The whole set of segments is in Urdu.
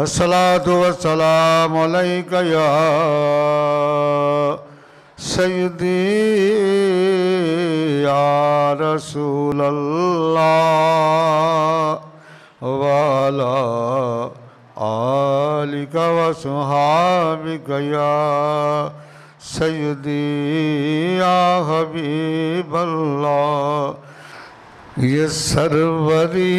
الصلاة والسلام عليك يا سيدي يا رسول الله وعلى آلك وصحابك يا سيدي يا حبيب الله. یہ سروری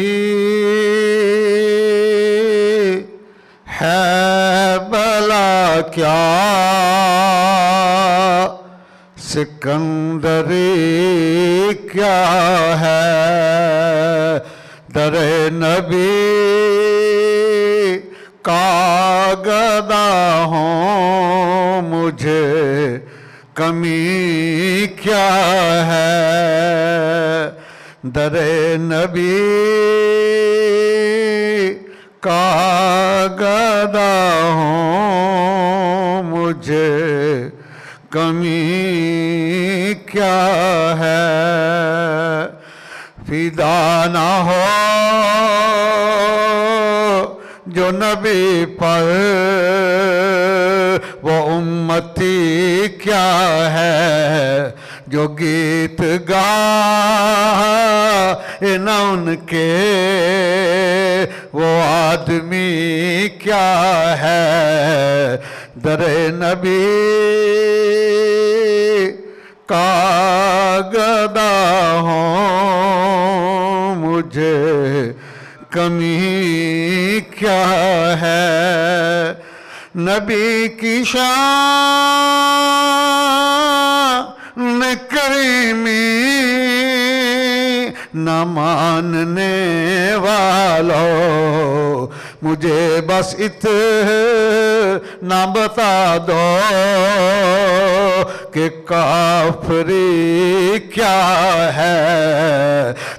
ہے بلا کیا سکندری کیا ہے در نبی کا گدا ہوں مجھے کمی کیا ہے در نبی کا گدا ہوں مجھے کمی کیا ہے فدا نہ ہو جو نبی پر وہ امتی کیا ہے جو گیت گائے نہ ان کے وہ آدمی کیا ہے در نبی کا گدا ہوں مجھے کمی کیا ہے نبی کی شان کریمی نہ ماننے والوں مجھے بس اتنا بتا دو کہ کافری کیا ہے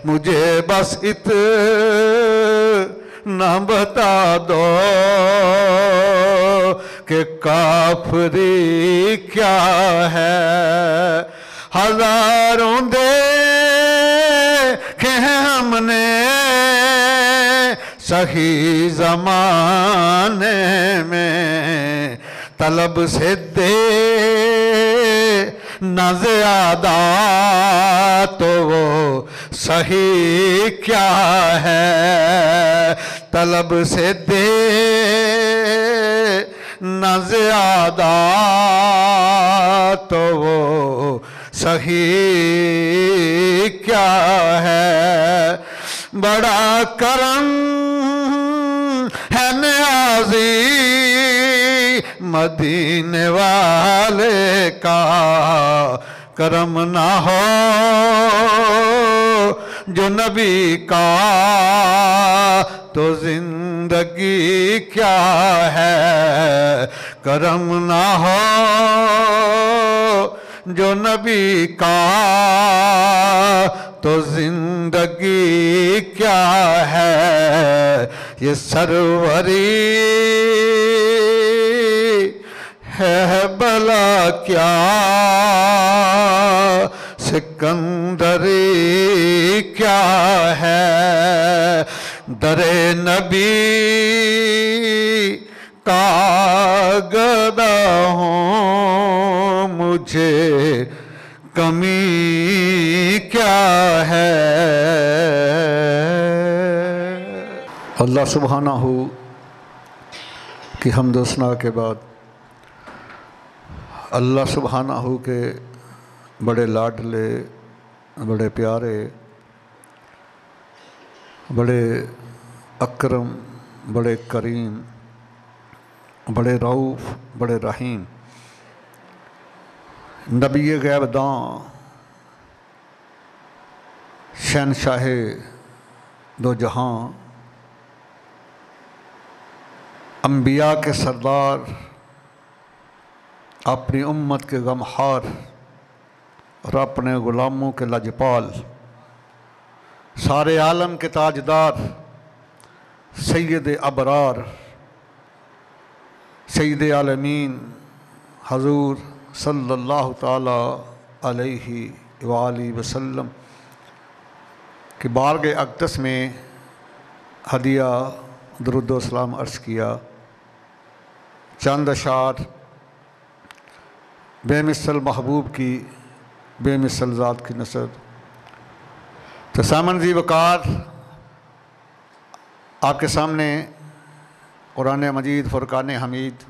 مجھے بس اتنا بتا دو کہ کافری کیا ہے ہزاروں دیکھے ہم نے صحیح زمانے میں طلب سے دے نہ زیادہ تو وہ صحیح کیا ہے طلب سے دے نہ زیادہ تو وہ صحیح کیا ہے بڑا کرم ہے نیازی مدینے والے کا کرم نہ ہو جو نبی کا تو زندگی کیا ہے کرم نہ ہو جو نبی کا تو زندگی کیا ہے یہ سروری ہے بلا کیا سکندری کیا ہے در نبی کا گدا ہوں مجھے کمی کیا ہے اللہ سبحانہ کی حمد و ثنا کے بعد اللہ سبحانہ کے بڑے لاڈلے بڑے پیارے بڑے اکرم بڑے کریم بڑے رؤوف بڑے رحیم نبی غیب داں شہنشاہ دو جہاں انبیاء کے سردار اپنی امت کے غمخوار اور اپنے غلاموں کے لجپال سارے عالم کے تاجدار سید ابرار سید عالمین حضور صلی اللہ تعالی علیہ وآلہ وسلم کی بارگاہ اقدس میں ہدیہ درود و سلام عرض کیا چند اشعار بے مثل محبوب کی بے مثل ذات کی نصرت۔ تو سامن ذی وقار آپ کے سامنے قرآن مجید فرقان حمید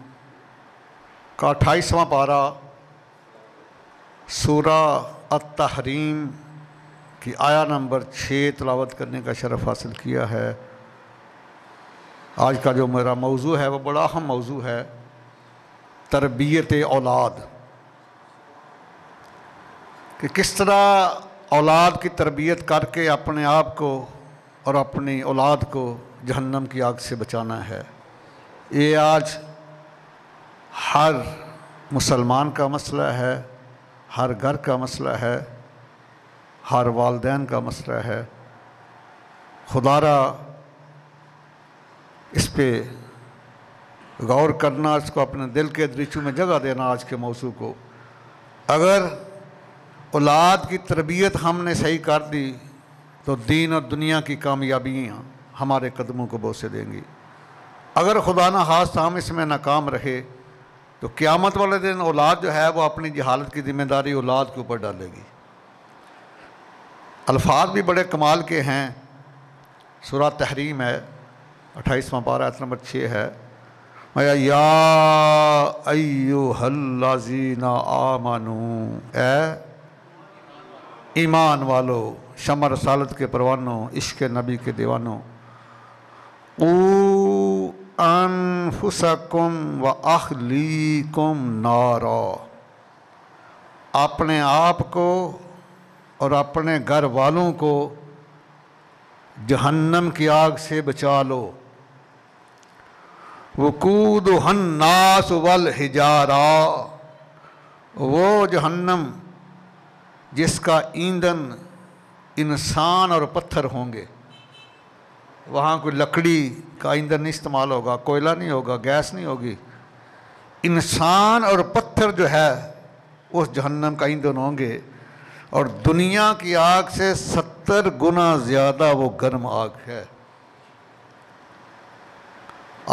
کا 28واں پارہ سورہ التحریم کی آیہ نمبر 6 تلاوت کرنے کا شرف حاصل کیا ہے۔ آج کا جو میرا موضوع ہے وہ بڑا اہم موضوع ہے، تربیت اولاد، کہ کس طرح اولاد کی تربیت کر کے اپنے آپ کو اور اپنی اولاد کو جہنم کی آگ سے بچانا ہے۔ یہ آج ہر مسلمان کا مسئلہ ہے، ہر گھر کا مسئلہ ہے، ہر والدین کا مسئلہ ہے۔ خدا را اس پہ غور کرنا، اس کو اپنے دل کے دریچوں میں جگہ دینا آج کے موضوع کو۔ اگر اولاد کی تربیت ہم نے صحیح کر دی تو دین اور دنیا کی کامیابیاں ہمارے قدموں کو بوسے دیں گی۔ اگر خدا نہ خواستہ ہم اس میں ناکام رہے تو قیامت والے دن اولاد جو ہے وہ اپنی جہالت کی ذمہ داری اولاد کے اوپر ڈالے گی۔ الفاظ بھی بڑے کمال کے ہیں۔ سورہ تحریم ہے، 28واں پارہ آیت نمبر 6 ہے، یا ایھا الذین آمنوا، اے ایمان والو، شمع رسالت کے پروانوں، عشق نبی کے دیوانوں، قوا انفسکم و اہلیکم نارا، اپنے آپ کو اور اپنے گھر والوں کو جہنم کی آگ سے بچا لو۔ وقودھا الناس والحجارہ، وہ جہنم جس کا ایندھن انسان اور پتھر ہوں گے۔ وہاں کوئی لکڑی کا ایندھن نہیں استعمال ہوگا، کوئلہ نہیں ہوگا، گیس نہیں ہوگی، انسان اور پتھر جو ہے اس جہنم کا ایندھن ہوں گے، اور دنیا کی آگ سے 70 گنا زیادہ وہ گرم آگ ہے۔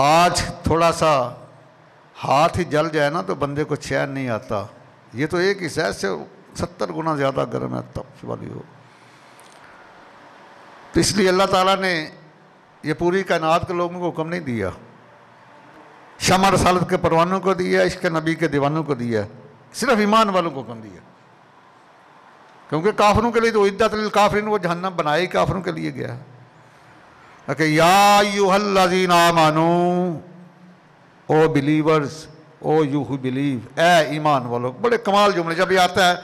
آج تھوڑا سا ہاتھ ہی جل جائے نا تو بندے کو چین نہیں آتا، یہ تو ایک ہی سے 70 گنا زیادہ گرم ہے تب والی ہو۔ تو اس لیے اللہ تعالیٰ نے یہ پوری کائنات کے لوگوں کو حکم نہیں دیا، شمع رسالت کے پروانوں کو دیا، عشق نبی کے دیوانوں کو دیا، صرف ایمان والوں کو حکم دیا، کیونکہ کافروں کے لیے تو عدت للکافرین، وہ جہنم بنائی کافروں کے لیے گیا ہے کہ یا ایھا الذین آمنوا، O believers, O you who believe, اے ایمان والو۔ بڑے کمال جملے، جب یہ آتا ہے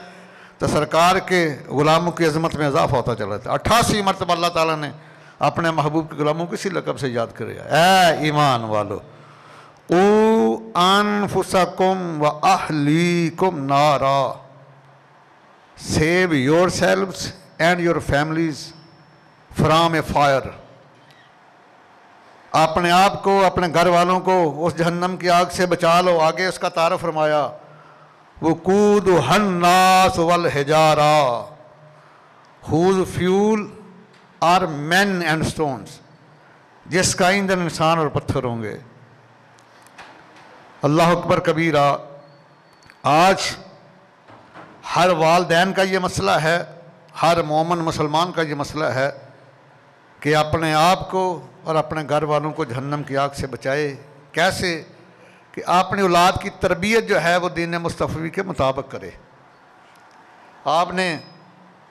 تو سرکار کے غلاموں کی عظمت میں اضافہ ہوتا چلا جاتا ہے۔ 88 مرتبہ اللہ تعالیٰ نے اپنے محبوب کے غلاموں کو اسی لقب سے یاد کرے، اے ایمان والو، قوا انفسکم و اہلیکم نارا، save yourselves and your families from a fire، اپنے آپ کو، اپنے گھر والوں کو اس جہنم کی آگ سے بچا لو۔ آگے اس کا تعارف فرمایا، وقودھا الناس والحجارہ، whose fuel are men and stones، جس کا ایندھن انسان اور پتھر ہوں گے۔ اللہ اکبر کبیرہ۔ آج ہر والدین کا یہ مسئلہ ہے، ہر مومن مسلمان کا یہ مسئلہ ہے کہ اپنے آپ کو اور اپنے گھر والوں کو جہنم کی آگ سے بچائے۔ کیسے؟ کہ اپنی اولاد کی تربیت جو ہے وہ دین مصطفی کے مطابق کرے۔ آپ نے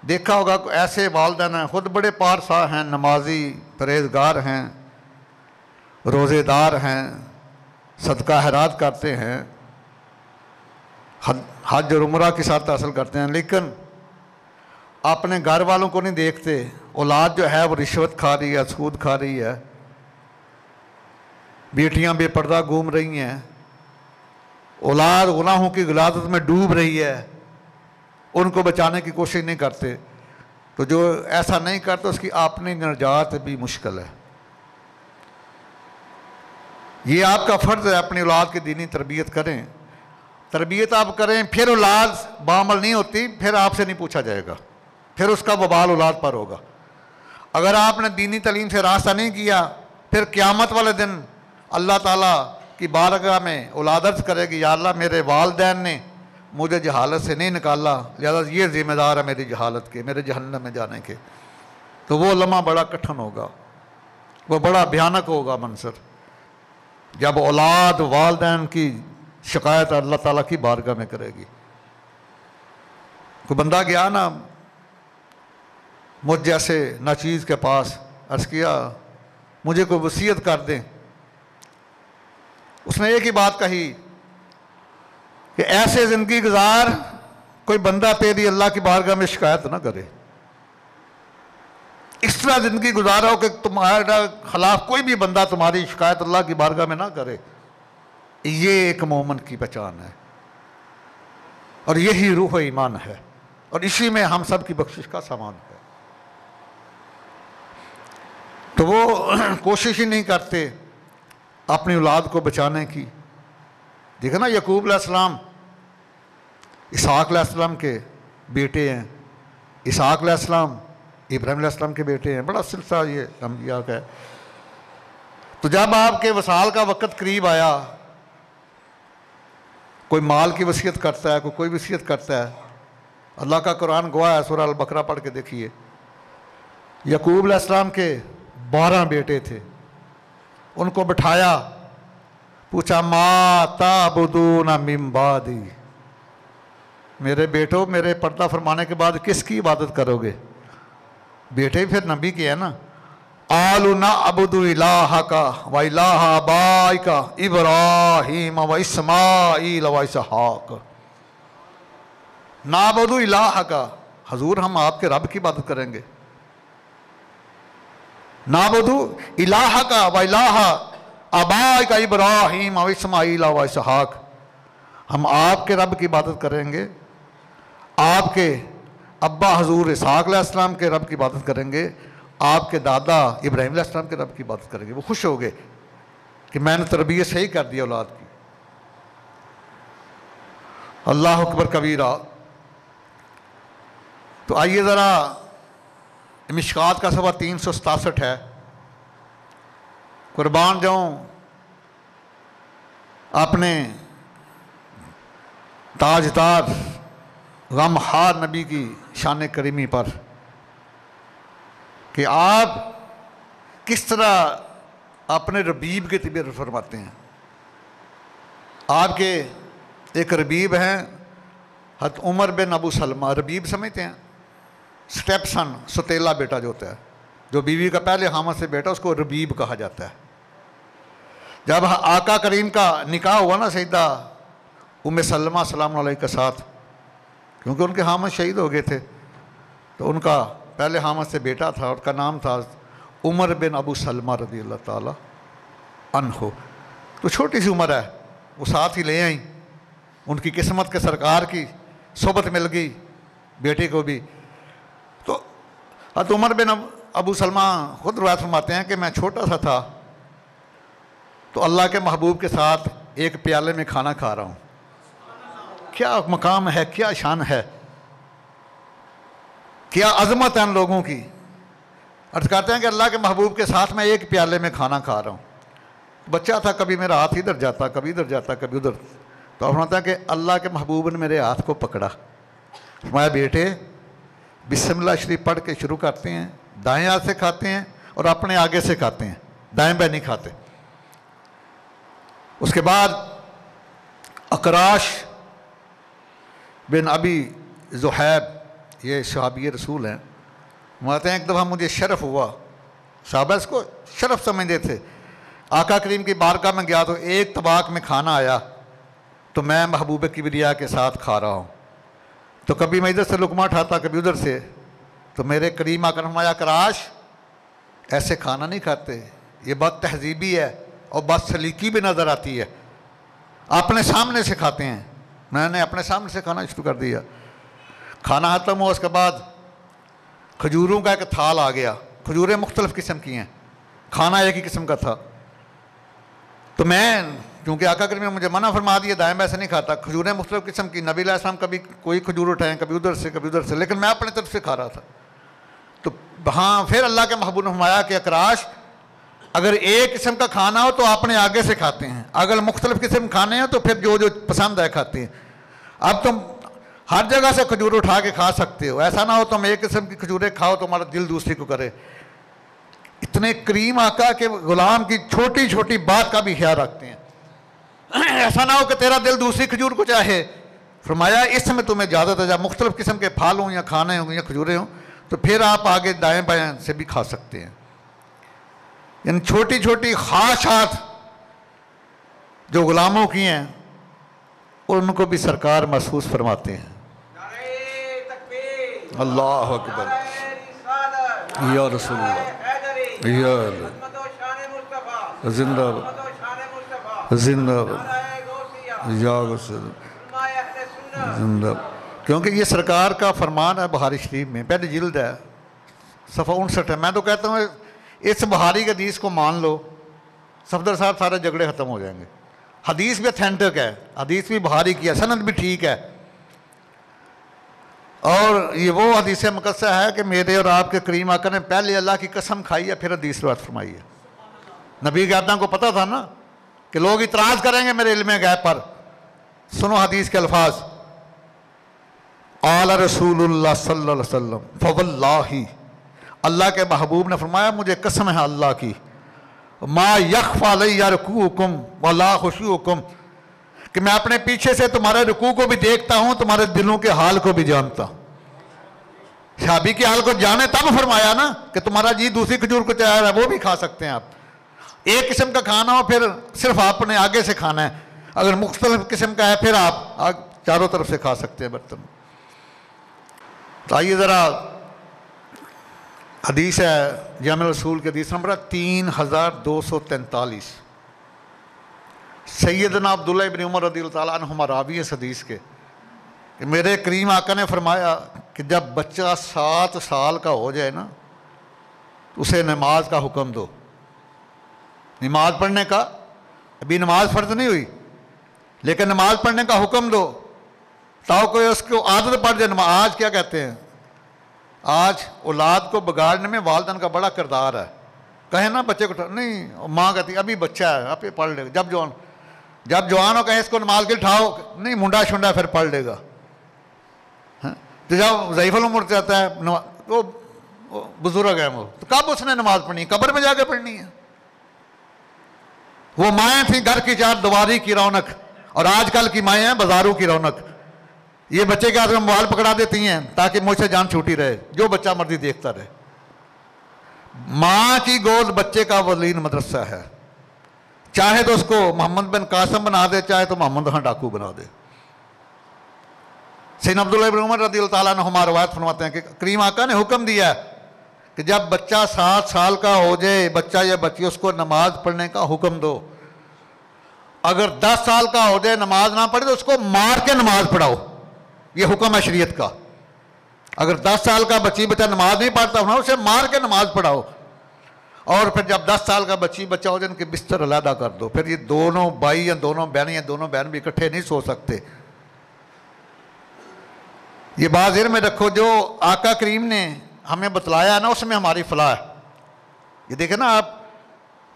دیکھا ہوگا کہ ایسے والدین ہیں، خود بڑے پارسا ہیں، نمازی، پرہیزگار ہیں، روزے دار ہیں، صدقہ خیرات کرتے ہیں، حج اور عمرہ کی ساتھ حاصل کرتے ہیں، لیکن اپنے گھر والوں کو نہیں دیکھتے۔ اولاد جو ہے وہ رشوت کھا رہی ہے، سود کھا رہی ہے، بیٹیاں بے پردہ گھوم رہی ہیں، اولاد گناہوں کی غلاظت میں ڈوب رہی ہے، ان کو بچانے کی کوشش نہیں کرتے۔ تو جو ایسا نہیں کرتا اس کی اپنی نجات بھی مشکل ہے۔ یہ آپ کا فرض ہے، اپنی اولاد کی دینی تربیت کریں۔ تربیت آپ کریں، پھر اولاد بعمل نہیں ہوتی، پھر آپ سے نہیں پوچھا جائے گا، پھر اس کا وبال اولاد پر ہوگا۔ اگر آپ نے دینی تعلیم سے راستہ نہیں کیا، پھر قیامت والے دن اللہ تعالیٰ کی بارگاہ میں اولاد عرض کرے گی یا اللہ میرے والدین نے مجھے جہالت سے نہیں نکالا، لہذا یہ ذمہ دار ہے میری جہالت کے، میرے جہنم میں جانے کے، تو وہ لمحہ بڑا کٹھن ہوگا، وہ بڑا بھیانک ہوگا منظر، جب اولاد والدین کی شکایت اللہ تعالیٰ کی بارگاہ میں کرے گی۔ کوئی بندہ گیا نا مجھ جیسے ناچیز کے پاس، عرض کیا مجھے کوئی وصیت کر دیں۔ اس نے ایک ہی بات کہی کہ ایسے زندگی گزار کوئی بندہ تیری اللہ کی بارگاہ میں شکایت نہ کرے، اس طرح زندگی گزارو کہ تمہارے خلاف کوئی بھی بندہ تمہاری شکایت اللہ کی بارگاہ میں نہ کرے۔ یہ ایک مومن کی پہچان ہے، اور یہی روح ایمان ہے، اور اسی میں ہم سب کی بخشش کا سامان ہے۔ تو وہ کوشش ہی نہیں کرتے اپنی اولاد کو بچانے کی۔ دیکھا نا یعقوب علیہ السلام اسحاق علیہ السلام کے بیٹے ہیں، اسحاق علیہ السلام ابراہیم علیہ السلام کے بیٹے ہیں، بڑا سلسلہ یہ انبیاء کا ہے۔ تو جب آپ کے وصال کا وقت قریب آیا، کوئی مال کی وصیت کرتا ہے، کوئی وصیت کرتا ہے، اللہ کا قرآن گواہ ہے، سورہ البقرہ پڑھ کے دیکھیے۔ یعقوب علیہ السلام کے 12 بیٹے تھے، ان کو بٹھایا، پوچھا ما تعبدون من بعدی، میرے بیٹو میرے پردہ فرمانے کے بعد کس کی عبادت کرو گے؟ بیٹے پھر نبی کے ہیں نا۔ قالوا نعبد الہک و الہ آبائک ابراہیم و اسماعیل و اسحاق، نعبد الہک، حضور ہم آپ کے رب کی عبادت کریں گے۔ نعبد الہک و الہ آبائک ابراہیم و اسماعیل و اسحاق، ہم آپ کے رب کی عبادت کریں گے، آپ کے ابا حضور اسحاق علیہ السلام کے رب کی عبادت کریں گے، آپ کے دادا ابراہیم علیہ السلام کے رب کی عبادت کریں گے۔ وہ خوش ہو گئے کہ میں نے تربیت صحیح کر دی اولاد کی۔ اللہ اکبر کبیرہ۔ تو آئیے ذرا مشکات کا صفحہ 367 ہے، قربان جاؤں اپنے تاجدار غمخوار نبی کی شان کریمی پر کہ آپ کس طرح اپنے ربیب کی تربیت فرماتے ہیں۔ آپ کے ایک ربیب ہیں حضرت عمر بن ابو سلمہ، ربیب سمجھتے ہیں؟ سٹیپ سن، ستیلا بیٹا جو ہوتا ہے، جو بیوی کا پہلے حامد سے بیٹا، اس کو ربیب کہا جاتا ہے۔ جب آقا کریم کا نکاح ہوا نا سیدہ ام سلمہ سلام علیہ کے ساتھ، کیونکہ ان کے حامد شہید ہو گئے تھے، تو ان کا پہلے حامد سے بیٹا تھا، ان کا نام تھا عمر بن ابو سلمہ رضی اللہ تعالی عنہ۔ تو چھوٹی سی عمر ہے، وہ ساتھ ہی لے آئیں، ان کی قسمت کے سرکار کی صحبت مل گئی بیٹے کو بھی۔ تو حضرت عمر بن ابو سلمہ خود روایت فرماتے ہیں کہ میں چھوٹا سا تھا تو اللہ کے محبوب کے ساتھ ایک پیالے میں کھانا کھا رہا ہوں۔ کیا مقام ہے، کیا شان ہے، کیا عظمت ہے ان لوگوں کی۔ عرض کرتے ہیں کہ اللہ کے محبوب کے ساتھ میں ایک پیالے میں کھانا کھا رہا ہوں، بچہ تھا، کبھی میرا ہاتھ ادھر جاتا، کبھی ادھر جاتا، کبھی ادھر۔ تو فرماتا ہے کہ اللہ کے محبوب نے میرے ہاتھ کو پکڑا، فرمایا بیٹے بسم اللہ شریف پڑھ کے شروع کرتے ہیں، دائیں ہاتھ سے کھاتے ہیں اور اپنے آگے سے کھاتے ہیں، دائیں بائیں نہیں کھاتے۔ اس کے بعد اقراش بن ابی زحیب، یہ صحابی رسول ہیں، فرماتے ہیں ایک دفعہ مجھے شرف ہوا، صحابہ اس کو شرف سمجھتے تھے، آقا کریم کی بارگاہ میں گیا تو ایک طباق میں کھانا آیا تو میں محبوب کبریا کے ساتھ کھا رہا ہوں، تو کبھی میں ادھر سے لقمہ اٹھاتا، کبھی ادھر سے، تو میرے کریم آقا نے فرمایا اقراش ایسے کھانا نہیں کھاتے، یہ بات تہذیبی ہے اور بات سلیقی بھی نظر آتی ہے، اپنے سامنے سے کھاتے ہیں۔ میں نے اپنے سامنے سے کھانا شروع کر دیا، کھانا ختم ہوا، اس کے بعد کھجوروں کا ایک تھال آ گیا، کھجوریں مختلف قسم کی ہیں، کھانا ایک ہی قسم کا تھا۔ تو میں کیونکہ آقا کریم نے مجھے منع فرما دیا، دائیں بائیں سے نہیں کھاتا، کھجوریں مختلف قسم کی، نبی علیہ السلام کبھی کوئی کھجور اٹھائیں، کبھی ادھر سے کبھی ادھر سے، لیکن میں اپنے طرف سے کھا رہا تھا۔ تو ہاں پھر اللہ کے محبوب نے فرمایا کہ اقراش اگر ایک قسم کا کھانا ہو تو اپنے آگے سے کھاتے ہیں، اگر مختلف قسم کھانے ہیں تو پھر جو جو پسند ہے کھاتے ہیں۔ اب تم ہر جگہ سے کھجور اٹھا کے کھا سکتے ہو، ایسا نہ ہو تم ایک قسم کی کھجوریں کھاؤ تمہارا دل دوسری کو کرے۔ اتنے کریم آقا کہ غلام کی چھوٹی چھوٹی بات کا بھی خیال رکھتے ہیں، ایسا نہ ہو کہ تیرا دل دوسری کھجور کو چاہے۔ فرمایا اس میں تمہیں اجازت ہے، جب مختلف قسم کے پھل ہوں یا کھانے ہوں یا کھجوریں ہوں تو پھر آپ آگے دائیں بائیں سے بھی کھا سکتے ہیں۔ یعنی چھوٹی چھوٹی خواہشات جو غلاموں کی ہیں ان کو بھی سرکار محسوس فرماتے ہیں۔ اللہ اکبر، یا رسول اللہ، یا اللہ، زندہ باد، زندہ باد، یا رسول اللہ، زندہ باد۔ کیونکہ یہ سرکار کا فرمان ہے بخاری شریف میں، پہلی جلد ہے، صفحہ 59 ہے۔ میں تو کہتا ہوں اس بخاری کے حدیث کو مان لو، صفدر صاحب سارے جھگڑے ختم ہو جائیں گے۔ حدیث بھی اتھینٹک ہے، حدیث بھی بخاری کی ہے، سند بھی ٹھیک ہے، اور یہ وہ حدیث مقدسہ ہے کہ میرے اور آپ کے کریم آقا نے پہلے اللہ کی قسم کھائی ہے پھر حدیث روایت فرمائی ہے۔ نبی گرداں کو پتہ تھا نا کہ لوگ اعتراض کریں گے میرے علم غیب پر۔ سنو حدیث کے الفاظ، قال رسول اللہ صلی اللہ علیہ وسلم فواللہ، اللہ کے محبوب نے فرمایا مجھے قسم ہے اللہ کی، ما یخفی علی رکوعکم ولا خشوعکم، کہ میں اپنے پیچھے سے تمہارے رکوع کو بھی دیکھتا ہوں، تمہارے دلوں کے حال کو بھی جانتا ہوں۔ صحابی کے حال کو جانے تب فرمایا نا کہ تمہارا جی دوسری کھجور کو چاہ رہا ہے وہ بھی کھا سکتے ہیں آپ۔ ایک قسم کا کھانا ہو پھر صرف آپ نے آگے سے کھانا ہے، اگر مختلف قسم کا ہے پھر آپ چاروں طرف سے کھا سکتے ہیں برتن۔ تو آئیے ذرا حدیث ہے جامع رسول کے حدیث نمبر 3243، سیدنا عبداللہ ابن عمر رضی اللہ تعالیٰ عنہما راوی اس حدیث کے، کہ میرے کریم آقا نے فرمایا کہ جب بچہ 7 سال کا ہو جائے نا اسے نماز کا حکم دو۔ نماز پڑھنے کا، ابھی نماز فرض نہیں ہوئی لیکن نماز پڑھنے کا حکم دو، تاکہ کوئی اس کو عادت پڑ جائے۔ آج کیا کہتے ہیں، آج اولاد کو بگاڑنے میں والدین کا بڑا کردار ہے۔ کہیں نا بچے کو نہیں، ماں کہتی ہے ابھی بچہ ہے آپ یہ پڑھ لے گا، جب جوان ہو کہیں اس کو نماز کے اٹھاؤ، نہیں منڈا شنڈا پھر پڑھ لے گا۔ تو جب ضعیف العمر جاتا ہے وہ بزرگ ہے وہ، تو کب اس نے نماز پڑھنی ہے؟ قبر میں جا کے پڑھنی ہے۔ وہ مائیں تھیں گھر کی چار دیواری کی رونق، اور آج کل کی مائیں ہیں بازاروں کی رونق۔ یہ بچے کے ہاتھ میں موبائل پکڑا دیتی ہیں تاکہ مجھ سے جان چھوٹی رہے، جو بچہ مرضی دیکھتا رہے۔ ماں کی گود بچے کا ولین مدرسہ ہے، چاہے تو اس کو محمد بن قاسم بنا دے، چاہے تو محمد خان ڈاکو بنا دے۔ سیدنا عبداللہ بن عمر رضی اللہ تعالیٰ عنہما روایت فرماتے ہیں کہ کریم آقا نے حکم دیا کہ جب بچہ 7 سال کا ہو جائے، بچہ یا بچی، اس کو نماز پڑھنے کا حکم دو۔ اگر 10 سال کا ہو جائے نماز نہ پڑھے تو اس کو مار کے نماز پڑھاؤ، یہ حکم ہے شریعت کا۔ اگر 10 سال کا بچہ نماز نہیں پڑھتا ہونا اسے مار کے نماز پڑھاؤ، اور پھر جب 10 سال کا بچہ ہو جائے ان کے بستر علیحدہ کر دو۔ پھر یہ دونوں بھائی یا دونوں بہنیں یا دونوں بہن بھی اکٹھے نہیں سو سکتے۔ یہ بات ذہن میں رکھو، جو آقا کریم نے ہمیں بتلایا ہے نا اس میں ہماری فلاح ہے۔ یہ دیکھیں نا آپ،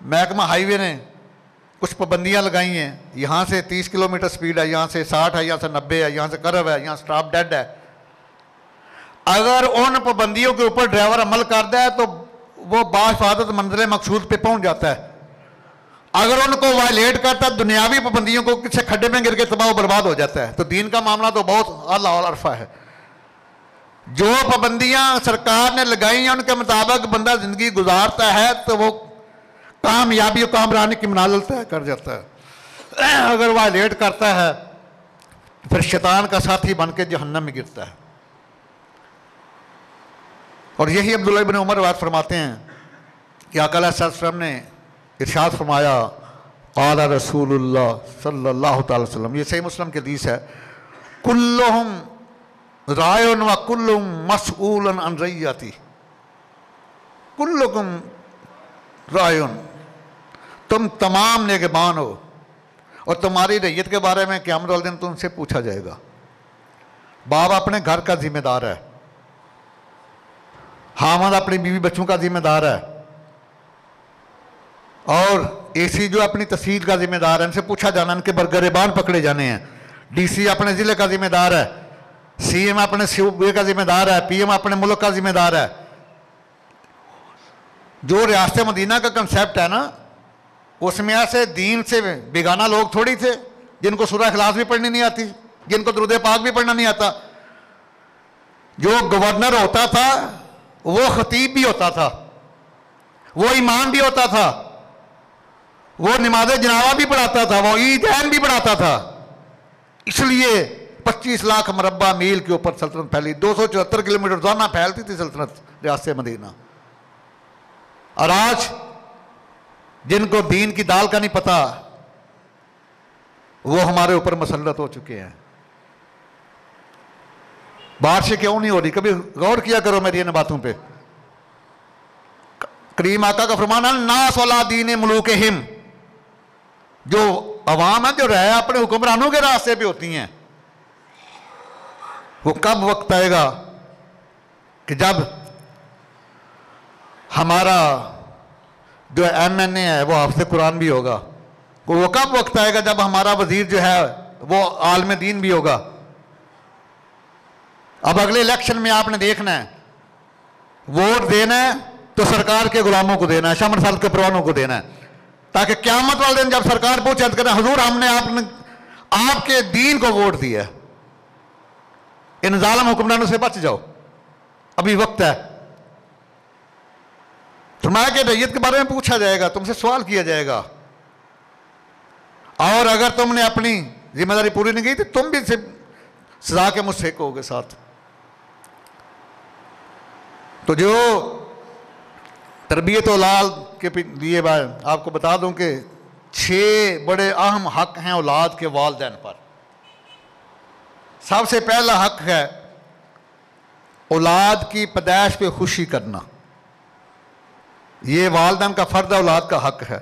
محکمہ ہائی وے نے کچھ پابندیاں لگائی ہیں، یہاں سے 30 کلومیٹر سپیڈ ہے، یہاں سے 60 ہے، یہاں سے 90 ہے، یہاں سے کرو ہے، یہاں سٹاپ ڈیڈ ہے۔ اگر ان پابندیوں کے اوپر ڈرائیور عمل کرتا ہے تو وہ بحفاظت منزل مقصود پہ پہنچ جاتا ہے۔ اگر ان کو وائلیٹ کرتا ہے، دنیاوی پابندیوں کو کسی کھڈے میں گر کے تباہ و برباد ہو جاتا ہے۔ تو دین کا معاملہ تو بہت اعلیٰ اور عرفہ ہے۔ جو پابندیاں سرکار نے لگائی ہیں ان کے مطابق بندہ زندگی گزارتا ہے تو وہ کامیابی و کامرانی کی منازل طے کر جاتا ہے۔ اگر وائلیٹ کرتا ہے پھر شیطان کا ساتھی بن کے جہنم میں گرتا ہے۔ اور یہی عبداللہ بن عمر روایت فرماتے ہیں کہ آقا علیہ السلام نے ارشاد فرمایا، قال رسول اللہ صلی اللہ تعالی وسلم، یہ صحیح مسلم کی حدیث ہے، کلہم رائن و کلہم مسئول عن رعیتی، کلکم رائن، تم تمام نگہبان ہو اور تمہاری رعیت کے بارے میں قیامت والے دن تم سے پوچھا جائے گا۔ باپ اپنے گھر کا ذمہ دار ہے، خاوند اپنی بیوی بچوں کا ذمہ دار ہے، اور اے سی جو اپنی تحصیل کا ذمہ دار ہے، ان سے پوچھا جانا، ان کے گریبان پکڑے جانے ہیں۔ ڈی سی اپنے ضلع کا ذمہ دار ہے، سی ایم اپنے صوبے کا ذمہ دار ہے، پی ایم اپنے ملک کا ذمہ دار ہے۔ جو ریاست مدینہ کا کنسیپٹ ہے نا، اس میں ایسے دین سے بیگانہ لوگ تھوڑی تھے جن کو سورہ اخلاص بھی پڑھنی نہیں آتی، جن کو درود پاک بھی پڑھنا نہیں آتا۔ جو گورنر ہوتا تھا وہ خطیب بھی ہوتا تھا، وہ امام بھی ہوتا تھا، وہ نماز جنازہ بھی پڑھاتا تھا، وہ عیدین بھی پڑھاتا تھا۔ اس لیے 25 لاکھ مربع میل کے اوپر سلطنت پھیلی، 274 کلومیٹر روزانہ پھیلتی تھی سلطنت ریاست مدینہ۔ اور آج جن کو دین کی دال کا نہیں پتا وہ ہمارے اوپر مسلط ہو چکے ہیں۔ بارشیں کیوں نہیں ہو رہی؟ کبھی غور کیا کرو میری ان باتوں پہ۔ کریم آقا کا فرمان ہے الناس علی دین ملوکہم، جو عوام ہے جو رہے اپنے حکمرانوں کے راستے پہ ہوتی ہیں۔ وہ کب وقت آئے گا کہ جب ہمارا جو ایم این اے ہے وہ حافظ قرآن بھی ہوگا؟ وہ کب وقت آئے گا جب ہمارا وزیر جو ہے وہ عالم دین بھی ہوگا؟ اب اگلے الیکشن میں آپ نے دیکھنا ہے، ووٹ دینا ہے تو سرکار کے غلاموں کو دینا ہے، شمع رسالت کے پروانوں کو دینا ہے، تاکہ قیامت والے دن جب سرکار پوچھے تو کہنا حضور ہم نے آپ کے دین کو ووٹ دیا ہے، ان ظالم حکمرانوں سے بچ جاؤ، ابھی وقت ہے۔ فرمایا کہ ریت کے بارے میں پوچھا جائے گا، تم سے سوال کیا جائے گا، اور اگر تم نے اپنی ذمہ داری پوری نہیں کی تو تم بھی سزا کے مستحق ہوگے ساتھ۔ تو جو تربیت اولاد کے لیے آپ کو بتا دوں کہ 6 بڑے اہم حق ہیں اولاد کے والدین پر۔ سب سے پہلا حق ہے اولاد کی پیدائش پہ خوشی کرنا، یہ والدین کا فرض ہے، اولاد کا حق ہے۔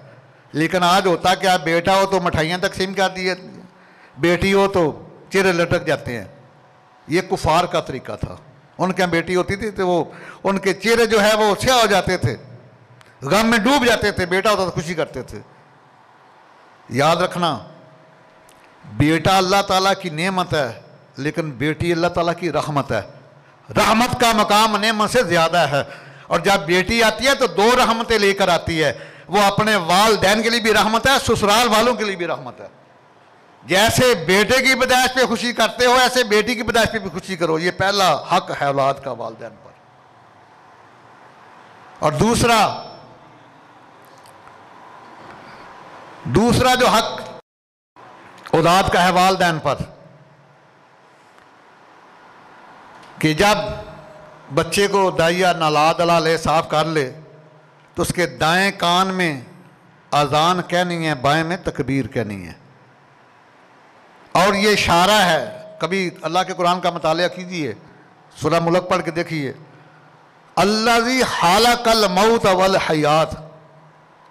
لیکن آج ہوتا کہ آپ بیٹا ہو تو مٹھائیاں تقسیم کر دی جاتی ہیں، بیٹی ہو تو چہرے لٹک جاتے ہیں۔ یہ کفار کا طریقہ تھا، ان کے بیٹی ہوتی تھی تو وہ ان کے چہرے جو ہے وہ سیاہ ہو جاتے تھے، غم میں ڈوب جاتے تھے، بیٹا ہوتا تو خوشی کرتے تھے۔ یاد رکھنا بیٹا اللہ تعالیٰ کی نعمت ہے، لیکن بیٹی اللہ تعالیٰ کی رحمت ہے۔ رحمت کا مقام نعمت سے زیادہ ہے، اور جب بیٹی آتی ہے تو 2 رحمتیں لے کر آتی ہے، وہ اپنے والدین کے لیے بھی رحمت ہے، سسرال والوں کے لیے بھی رحمت ہے۔ جیسے بیٹے کی پیدائش پہ خوشی کرتے ہو ایسے بیٹی کی پیدائش پہ بھی خوشی کرو، یہ پہلا حق ہے اولاد کا والدین پر۔ اور دوسرا جو حق اولاد کا ہے والدین پر، کہ جب بچے کو دائیا نالا دلا لے، صاف کر لے، تو اس کے دائیں کان میں اذان کہنی ہے، بائیں میں تکبیر کہنی ہے۔ اور یہ اشارہ ہے، کبھی اللہ کے قرآن کا مطالعہ کیجئے، سورہ ملک پڑھ کے دیکھیے، الذی خلق الموت والحیات،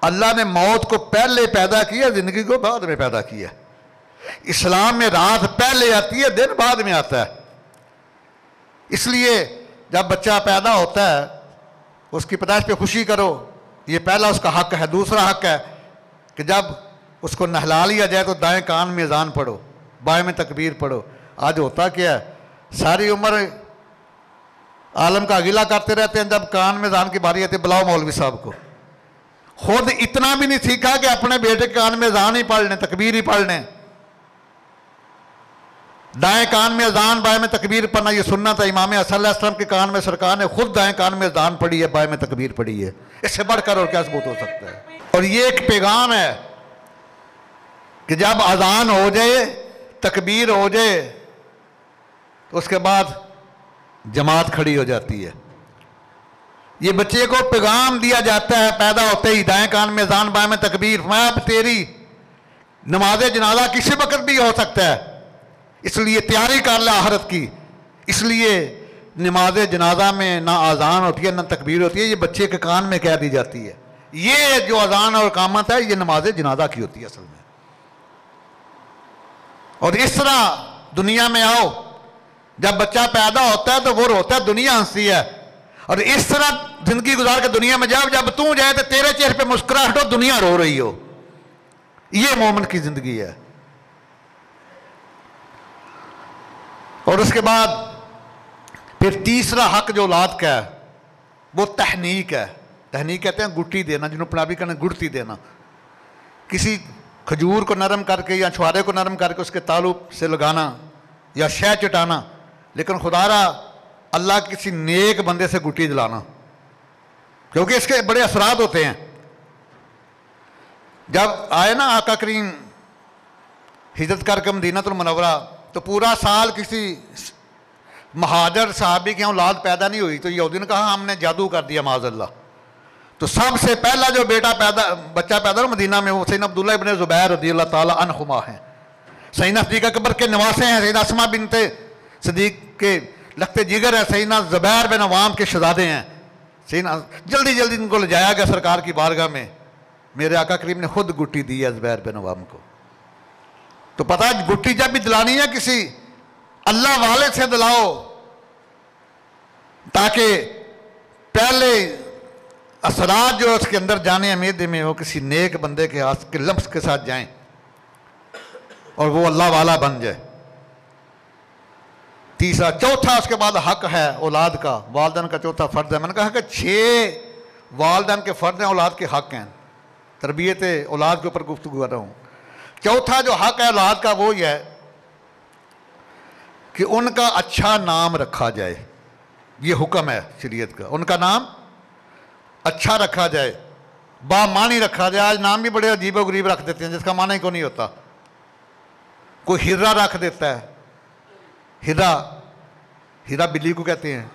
اللہ نے موت کو پہلے پیدا کیا، زندگی کو بعد میں پیدا کیا۔ اسلام میں رات پہلے آتی ہے، دن بعد میں آتا ہے۔ اس لیے جب بچہ پیدا ہوتا ہے اس کی پیدائش پہ خوشی کرو، یہ پہلا اس کا حق ہے۔ دوسرا حق ہے کہ جب اس کو نہلا لیا جائے تو دائیں کان میں اذان پڑھو، بائیں میں تکبیر پڑھو۔ آج ہوتا کیا ہے، ساری عمر عالم کا گلہ کرتے رہتے ہیں، جب کان میں اذان کی باری آتی ہے بلاؤ مولوی صاحب کو۔ خود اتنا بھی نہیں سیکھا کہ اپنے بیٹے کے کان میں اذان ہی پڑھ لیں، تکبیر ہی پڑھ لیں۔ دائیں کان میں اذان، بائیں میں تکبیر پڑھنا یہ سنت ہے۔ امام حسن علیہ السلام کے کان میں سرکار نے خود دائیں کان میں اذان پڑھی ہے، بائیں میں تکبیر پڑھی ہے۔ اس سے بڑھ کر اور کیا ثبوت ہو سکتا ہے؟ اور یہ ایک پیغام ہے کہ جب اذان ہو جائے، تکبیر ہو جائے، تو اس کے بعد جماعت کھڑی ہو جاتی ہے۔ یہ بچے کو پیغام دیا جاتا ہے پیدا ہوتے ہی، دائیں کان میں اذان، بائیں میں تکبیر۔ میں اب تیری نماز جنازہ کسی وقت بھی ہو سکتا ہے، اس لیے تیاری کر لے آخرت کی۔ اس لیے نماز جنازہ میں نہ اذان ہوتی ہے نہ تکبیر ہوتی ہے، یہ بچے کے کان میں کہہ دی جاتی ہے۔ یہ جو اذان اور اقامت ہے یہ نماز جنازہ کی ہوتی ہے اصل میں۔ اور اس طرح دنیا میں آؤ، جب بچہ پیدا ہوتا ہے تو وہ روتا ہے، دنیا ہنستی ہے۔ اور اس طرح زندگی گزار کے دنیا میں جب تو جائے تو تیرے چہرے پہ مسکراہٹ ہو، دنیا رو رہی ہو. یہ مومن کی زندگی ہے. اور اس کے بعد پھر تیسرا حق جو اولاد کا ہے وہ تحنیک ہے. تحنیک کہتے ہیں گٹی دینا، جنہوں پنجابی کہتے ہیں گڑتی دینا. کسی کھجور کو نرم کر کے یا چھوارے کو نرم کر کے اس کے تعلق سے لگانا یا شہ چٹانا، لیکن خدا را اللہ کسی نیک بندے سے گٹی دلانا، کیونکہ اس کے بڑے اثرات ہوتے ہیں. جب آئے نا آقا کریم ہجرت کر کے مدینہ المنورہ، تو پورا سال کسی مہاجر صحابی کی اولاد پیدا نہیں ہوئی. تو یہودی نے کہا ہم نے جادو کر دیا معاذ اللہ. تو سب سے پہلا جو بچہ پیدا ہوا مدینہ میں وہ سیدنا عبداللہ ابن زبیر رضی اللہ تعالیٰ عنہما ہیں. سیدنا صدیق اکبر کے نواسے ہیں، سیدنا اسماء بنت صدیق کے لخت جگر ہیں، سیدنا زبیر بن عوام کے شہزادے ہیں. سیدنا جلدی ان کو لے جایا گیا سرکار کی بارگاہ میں. میرے آقا کریم نے خود گٹی دی ہے زبیر بن عوام کو. تو پتہ گٹی جب بھی دلانی ہے کسی اللہ والے سے دلاؤ، تاکہ پہلے اثرات جو اس کے اندر جانے امید میں وہ کسی نیک بندے کے ہاتھ کے لمس کے ساتھ جائیں اور وہ اللہ والا بن جائے. تیسرا چوتھا اس کے بعد حق ہے اولاد کا، والدین کا چوتھا فرض ہے. میں نے کہا کہ 6 والدین کے فرض ہیں، اولاد کے حق ہیں. تربیت اولاد کے اوپر گفتگو کر رہا ہوں. چوتھا جو حق ہے اولاد کا وہ یہ ہے کہ ان کا اچھا نام رکھا جائے. یہ حکم ہے شریعت کا، ان کا نام اچھا رکھا جائے، با معنی رکھا جائے. آج نام بھی بڑے عجیب و غریب رکھ دیتے ہیں جس کا معنی ہی کو نہیں ہوتا. کوئی ہرا رکھ دیتا ہے، ہیرا بلی کو کہتے ہیں.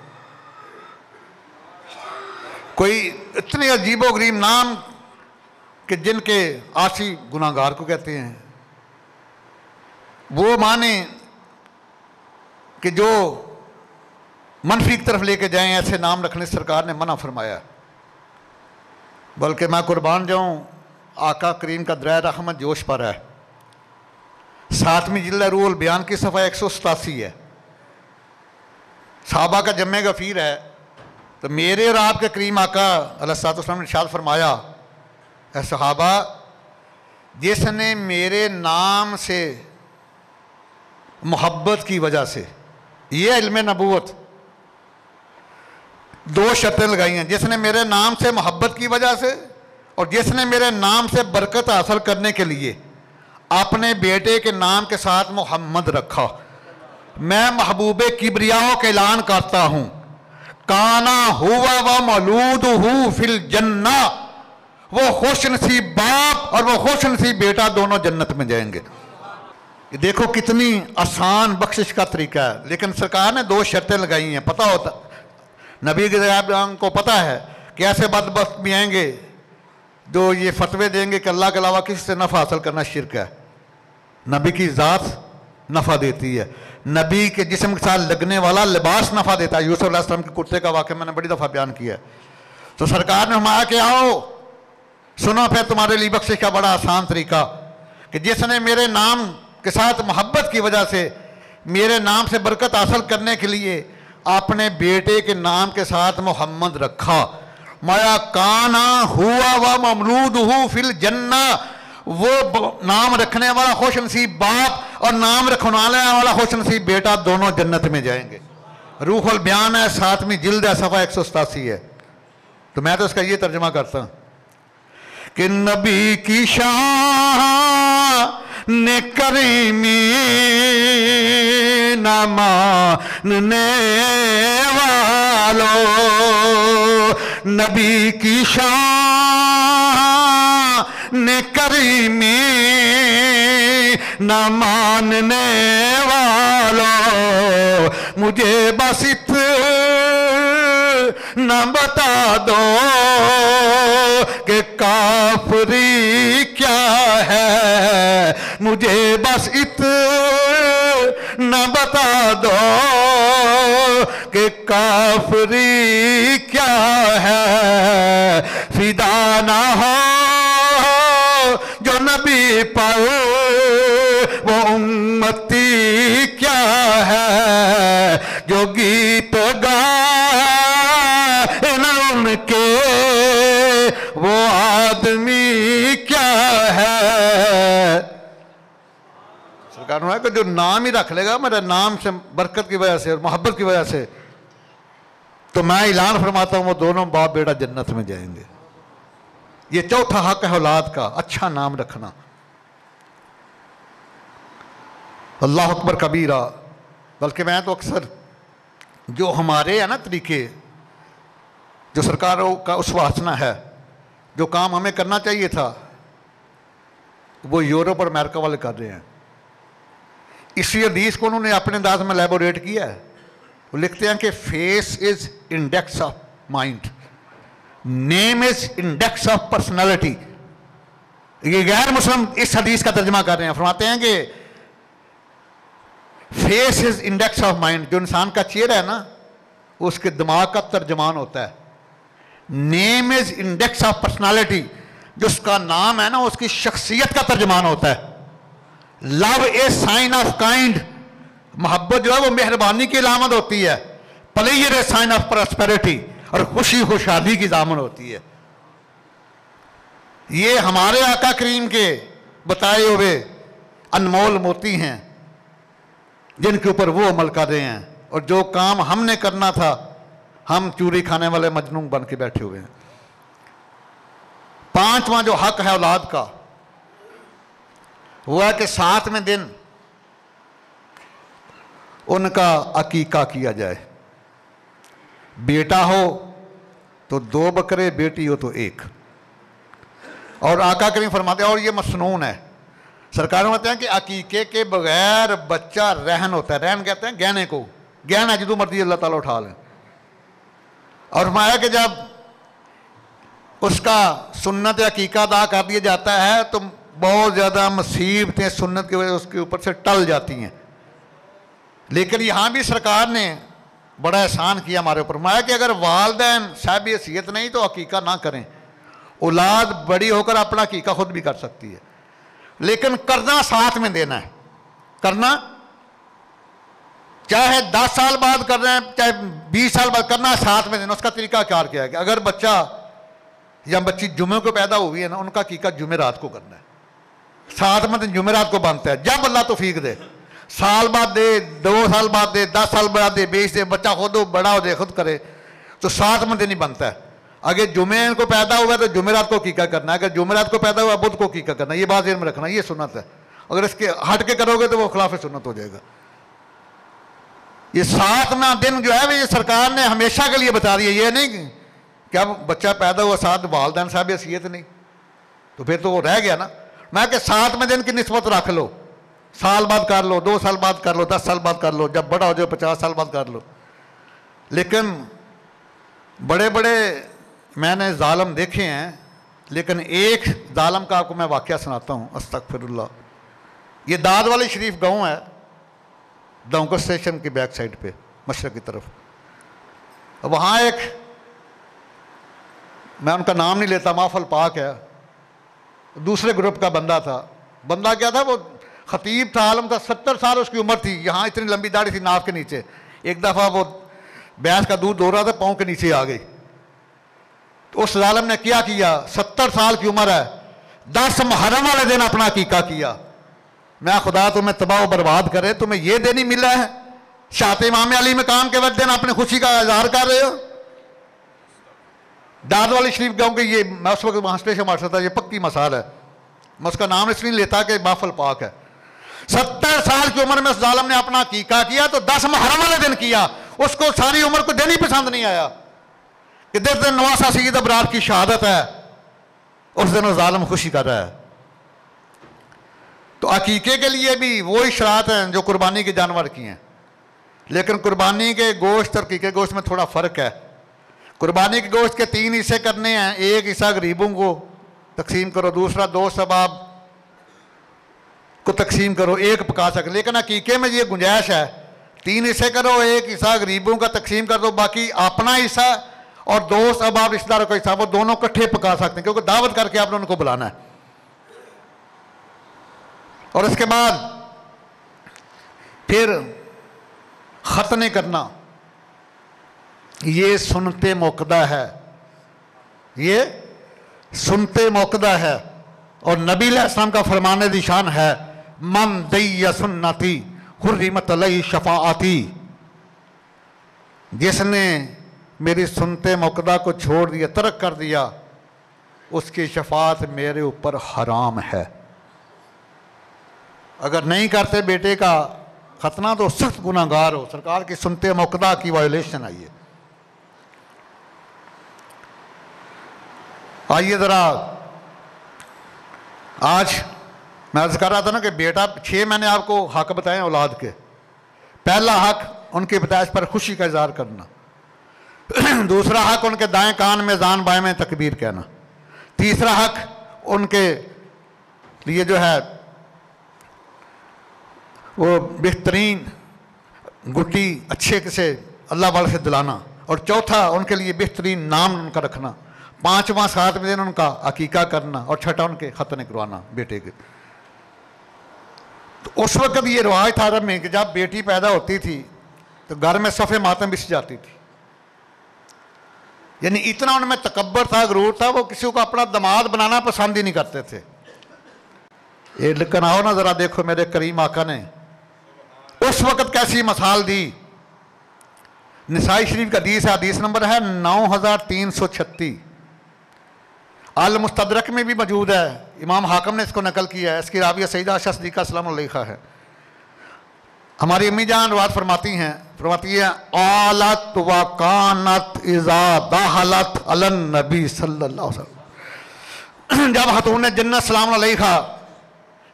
کوئی اتنے عجیب و غریب نام کہ جن کے عاصی گناہگار کو کہتے ہیں. وہ معنی کہ جو منفی کی طرف لے کے جائیں، ایسے نام رکھنے سرکار نے منع فرمایا. بلکہ میں قربان جاؤں، آقا کریم کا درہ رحمت جوش پر ہے. 7ویں جلد روح البیان کی صفحہ 187 ہے. صحابہ کا جمع غفیر ہے. تو میرے اور آپ کے کریم آقا علیہ الصلوۃ والسلام نے ارشاد فرمایا، اے صحابہ، جس نے میرے نام سے محبت کی وجہ سے، یہ علم نبوت 2 شرطیں لگائی ہیں. جس نے میرے نام سے محبت کی وجہ سے اور جس نے میرے نام سے برکت حاصل کرنے کے لیے اپنے بیٹے کے نام کے ساتھ محمد رکھا، میں محبوب کبریاء کا اعلان کرتا ہوں، کانا ہوا و مولودہ فی الجنہ، وہ خوش نصیب باپ اور وہ خوش نصیب بیٹا دونوں جنت میں جائیں گے. یہ دیکھو کتنی آسان بخشش کا طریقہ ہے. لیکن سرکار نے 2 شرطیں لگائی ہیں. پتہ ہوتا نبی کے ذریعے کو پتہ ہے کہ ایسے بدبخت بھی آئیں گے جو یہ فتوے دیں گے کہ اللہ کے علاوہ کسی سے نفع حاصل کرنا شرک ہے. نبی کی ذات نفع دیتی ہے. نبی کے جسم کے ساتھ لگنے والا لباس نفع دیتا ہے. یوسف علیہ السلام کے کرتے کا واقعہ میں نے بڑی دفعہ بیان کیا ہے. تو سرکار نے فرمایا کہ آؤ سنو پھر تمہارے لیے بخشش کا بڑا آسان طریقہ، کہ جس نے میرے نام کے ساتھ محبت کی وجہ سے میرے نام سے برکت حاصل کرنے کے لیے اپنے بیٹے کے نام کے ساتھ محمد رکھا، مایا کانا ہوا و مولودہ فی الجنہ، وہ نام رکھنے والا خوش نصیب باپ اور نام رکھوانے والا خوش نصیب بیٹا دونوں جنت میں جائیں گے. روح البیان ہے، 7ویں جلد ہے، صفحہ 187 ہے. تو میں تو اس کا یہ ترجمہ کرتا ہوں کہ نبی کی شان کریمی نہ ماننے والو، نبی کی شان کریمی نہ ماننے والو، مجھے بس نہ بتا دو کہ کافری کیا ہے، مجھے بس نہ بتا دو کہ کافری کیا ہے، فدا نہ ہو جو نبی پر وہ امتی کیا ہے، جو گیت گا سرکار نے کہ جو نام ہی رکھ لے گا میرے نام سے برکت کی وجہ سے اور محبت کی وجہ سے، تو میں اعلان فرماتا ہوں وہ دونوں باپ بیٹا جنت میں جائیں گے۔ یہ چوتھا حق ہے اولاد کا، اچھا نام رکھنا۔ اللہ اکبر کبیرہ۔ بلکہ میں تو اکثر جو ہمارے ہیں نا طریقے، جو سرکاروں کا اسوہ حسنہ ہے، جو کام ہمیں کرنا چاہیے تھا، وہ یورپ اور امریکہ والے کر رہے ہیں۔ اسی حدیث کو انہوں نے اپنے انداز میں لیبوریٹ کیا ہے۔ وہ لکھتے ہیں کہ face is index of mind, name is index of personality. یہ غیر مسلم اس حدیث کا ترجمہ کر رہے ہیں، فرماتے ہیں کہ face is index of mind, جو انسان کا چہرہ ہے نا وہ اس کے دماغ کا ترجمان ہوتا ہے۔ نیم از انڈیکس آف پرسنالٹی، جو اس کا نام ہے نا اس کی شخصیت کا ترجمان ہوتا ہے۔ Love is sign of kind, محبت جو ہے وہ مہربانی کی علامت ہوتی ہے۔ Pleasure is sign of prosperity, اور خوشی خوشحالی کی ضامن ہوتی ہے۔ یہ ہمارے آقا کریم کے بتائے ہوئے انمول موتی ہیں جن کے اوپر وہ عمل کر رہے ہیں، اور جو کام ہم نے کرنا تھا ہم چوری کھانے والے مجنون بن کے بیٹھے ہوئے ہیں۔ پانچواں جو حق ہے اولاد کا وہ ہے کہ 7ویں دن ان کا عقیقہ کیا جائے۔ بیٹا ہو تو 2 بکرے، بیٹی ہو تو 1۔ اور آقا کریم فرماتے ہیں، اور یہ مسنون ہے، سرکار فرماتے ہیں کہ عقیقے کے بغیر بچہ رہن ہوتا ہے۔ رہن کہتے ہیں گہنے کو، گہنا جدو مرضی اللہ تعالیٰ اٹھا لیں۔ اور فرمایا کہ جب اس کا سنت عقیقہ ادا کر دیا جاتا ہے تو بہت زیادہ مصیبتیں سنت کی وجہ سے اس کے اوپر سے ٹل جاتی ہیں۔ لیکن یہاں بھی سرکار نے بڑا احسان کیا ہمارے اوپر، فرمایا کہ اگر والدین صاحب حیثیت نہیں تو عقیقہ نہ کریں۔ اولاد بڑی ہو کر اپنا عقیقہ خود بھی کر سکتی ہے، لیکن کرنا 7ویں دن ہے۔ کرنا چاہے 10 سال بعد کر رہے ہیں، چاہے 20 سال بعد، کرنا 7ویں دن۔ اس کا طریقہ کار کیا ہے کہ اگر بچہ یا بچی جمعے کو پیدا ہوئی ہے نا، ان کا عقیقہ جمعرات کو کرنا ہے۔ 7واں دن جمعرات کو بنتا ہے، جب اللہ توفیق دے، سال بعد دے، 2 سال بعد دے، 10 سال بعد دے، 20 دے، بچہ خود ہو، بڑا ہو جائے، خود کرے، تو 7واں دن ہی بنتا ہے۔ اگر جمعے کو پیدا ہوا ہے تو جمعرات کو عقیقہ کرنا ہے، اگر جمعرات کو پیدا ہوا بدھ کو عقیقہ کرنا ہے۔ یہ بات ذہن میں رکھنا، یہ سنت ہے۔ اگر اس کے ہٹ کے کرو گے تو وہ خلاف سنت ہو جائے گا۔ یہ 7واں دن جو ہے یہ سرکار نے ہمیشہ کے لیے بتا دیا، یہ نہیں کہ اب بچہ پیدا ہوا 7 والدین صاحب حیثیت نہیں، تو پھر تو وہ رہ گیا نا۔ میں کہ 7ویں دن کی نسبت رکھ لو، سال بعد کر لو، 2 سال بعد کر لو، 10 سال بعد کر لو، جب بڑا ہو جائے 50 سال بعد کر لو۔ لیکن بڑے بڑے میں نے ظالم دیکھے ہیں، لیکن ایک ظالم کا آپ کو میں واقعہ سناتا ہوں، استغفر اللہ۔ یہ داد والی شریف گاؤں ہے، دونکر اسٹیشن کی بیک سائڈ پہ مشرق کی طرف۔ وہاں ایک، میں ان کا نام نہیں لیتا، محفل پاک ہے، دوسرے گروپ کا بندہ تھا۔ بندہ کیا تھا، وہ خطیب تھا، عالم تھا، 70 سال اس کی عمر تھی، یہاں اتنی لمبی داڑھی تھی ناف کے نیچے۔ ایک دفعہ وہ بھینس کا دودھ دو رہا تھا، پاؤں کے نیچے آ گئی، تو اس ظالم نے کیا 70 سال کی عمر ہے، 10 محرم والے دن اپنا عقیقہ کیا۔ میں خدا تمہیں تباہ و برباد کرے، تمہیں یہ دن ہی ملا ہے، شاعت امام علی مقام کے وقت دن اپنی خوشی کا اظہار کر رہے ہو۔ داد والی شریف گاؤں کے، یہ میں اس وقت وہاں اسٹیشن مارشل تھا، یہ پکی مثال ہے، میں اس کا نام اس لیے لیتا کہ محفل پاک ہے۔ 70 سال کی عمر میں اس ظالم نے اپنا عقیقہ کیا تو 10 محرم والے دن کیا۔ اس کو ساری عمر کو دن ہی پسند نہیں آیا کہ جس دن نواسہ سید ابرار کی شہادت ہے اس دن وہ ظالم خوشی کر رہا ہے۔ تو عقیقے کے لیے بھی وہی شرائط ہیں جو قربانی کے جانور کی ہیں، لیکن قربانی کے گوشت اور عقیقے گوشت میں تھوڑا فرق ہے۔ قربانی کے گوشت کے 3 حصے کرنے ہیں، ایک حصہ غریبوں کو تقسیم کرو، دوسرا دوست احباب کو تقسیم کرو، ایک پکا سکے۔ لیکن عقیقے میں یہ گنجائش ہے، 3 حصے کرو، ایک حصہ غریبوں کا تقسیم کر دو، باقی اپنا حصہ اور دوست احباب رشتہ داروں کا حصہ وہ دونوں کٹھے پکا سکتے ہیں، کیونکہ دعوت کر کے آپ نے ان کو بلانا ہے۔ اور اس کے بعد پھر ختنے کرنا، یہ سنتے موقدہ ہے، یہ سنتے موقدہ ہے، اور نبی علیہ السلام کا فرمان ذی شان ہے، من دی سنتی حرمت علیہ شفاعتی، جس نے میری سنتے موقدہ کو چھوڑ دیا، ترک کر دیا، اس کی شفاعت میرے اوپر حرام ہے۔ اگر نہیں کرتے بیٹے کا ختنہ تو سخت گناہ گار ہو۔ سرکار کی سنتے موقدہ کی وائلیشن آئی ہے۔ آئیے ذرا، آج میں عرض کر رہا تھا نا کہ بیٹا 6 میں نے آپ کو حق بتائے ہیں اولاد کے۔ پہلا حق ان کی پیدائش پر خوشی کا اظہار کرنا، دوسرا حق ان کے دائیں کان میں اذان بائیں میں تکبیر کہنا، تیسرا حق ان کے لیے جو ہے وہ بہترین گٹی اچھے سے اللہ والے سے دلانا، اور چوتھا ان کے لیے بہترین نام ان کا رکھنا، پانچواں 7 دن ان کا عقیقہ کرنا، اور چھٹا ان کے ختنے کروانا بیٹے کے۔ تو اس وقت یہ رواج تھا عرب میں کہ جب بیٹی پیدا ہوتی تھی تو گھر میں صف ماتم بچھ جاتی تھی۔ یعنی اتنا ان میں تکبر تھا، غرور تھا، وہ کسی کو اپنا داماد بنانا پسند ہی نہیں کرتے تھے۔ یہ لیکن آؤ نا ذرا دیکھو میرے کریم آقا نے اس وقت کیسی مثال دی۔ نسائی شریف کا حدیث ہے، حدیث نمبر ہے 9336، المستدرک میں بھی موجود ہے، امام حاکم نے اس کو نقل کیا ہے، اس کی راویہ سیدہ عائشہ صدیقہ سلام اللہ علیہا ہے۔ ہماری امی جان روایت فرماتی ہیں قالت وکانت اذا دخلت علی النبی صلی اللہ علیہ وسلم، جب خاتون جنت سلام علیہا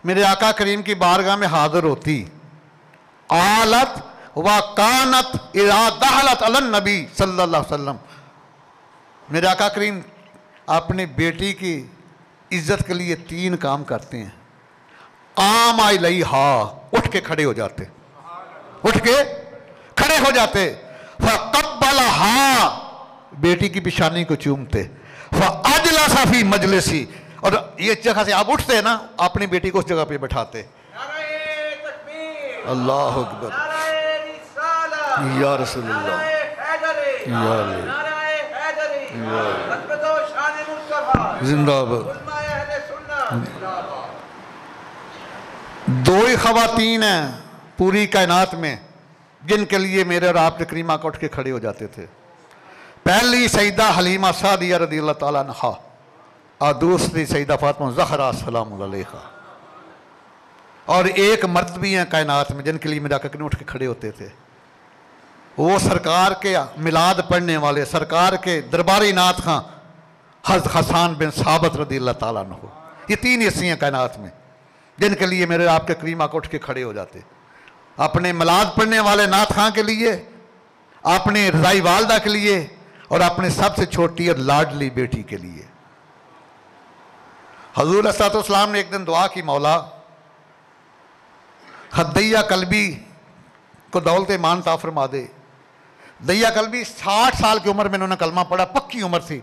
میرے آقا کریم کی بارگاہ میں حاضر ہوتی، قالت وکانت اذا دخلت علی النبی صلی اللہ علیہ وسلم، میرے آقا کریم اپنی بیٹی کی عزت کے لیے 3 کام کرتے ہیں۔ قام الیہا، اٹھ کے کھڑے ہو جاتے، اٹھ کے کھڑے ہو جاتے، فقبلہا، بیٹی کی پیشانی کو چومتے، فاجلس فی مجلسی، اور یہ جگہ سے آپ اٹھتے ہیں نا اپنی بیٹی کو اس جگہ پہ بٹھاتے۔ اللہ اکبر، یا رسول اللہ، یا اللہ، زندہ باد۔ 2 ہی خواتین ہیں پوری کائنات میں جن کے لیے میرے اور آپ کے کریمہ کو اٹھ کے کھڑے ہو جاتے تھے۔ پہلی سیدہ حلیمہ سعدیہ رضی اللہ تعالیٰ عنہا، اور دوسری سیدہ فاطمہ زہرا سلام علیہا، اور ایک مرد بھی ہیں کائنات میں جن کے لیے میرے آقا کریم اٹھ کے کھڑے ہوتے تھے، وہ سرکار کے میلاد پڑھنے والے، سرکار کے درباری نعت خواں حضرت حسان بن ثابت رضی اللہ تعالیٰ عنہ۔ یہ 3 حصے ہیں کائنات میں جن کے لیے میرے آپ کے کریمہ کو اٹھ کے کھڑے ہو جاتے، اپنے میلاد پڑھنے والے نعت خواں کے لیے، اپنے رضائی والدہ کے لیے، اور اپنے سب سے چھوٹی اور لاڈلی بیٹی کے لیے۔ حضور صلی اللہ علیہ وسلم نے ایک دن دعا کی، مولا دیا قلبی کو دولت ایمان عطا فرما دے۔ دیا قلبی 60 سال کی عمر میں انہوں نے کلمہ پڑھا، پکی عمر تھی،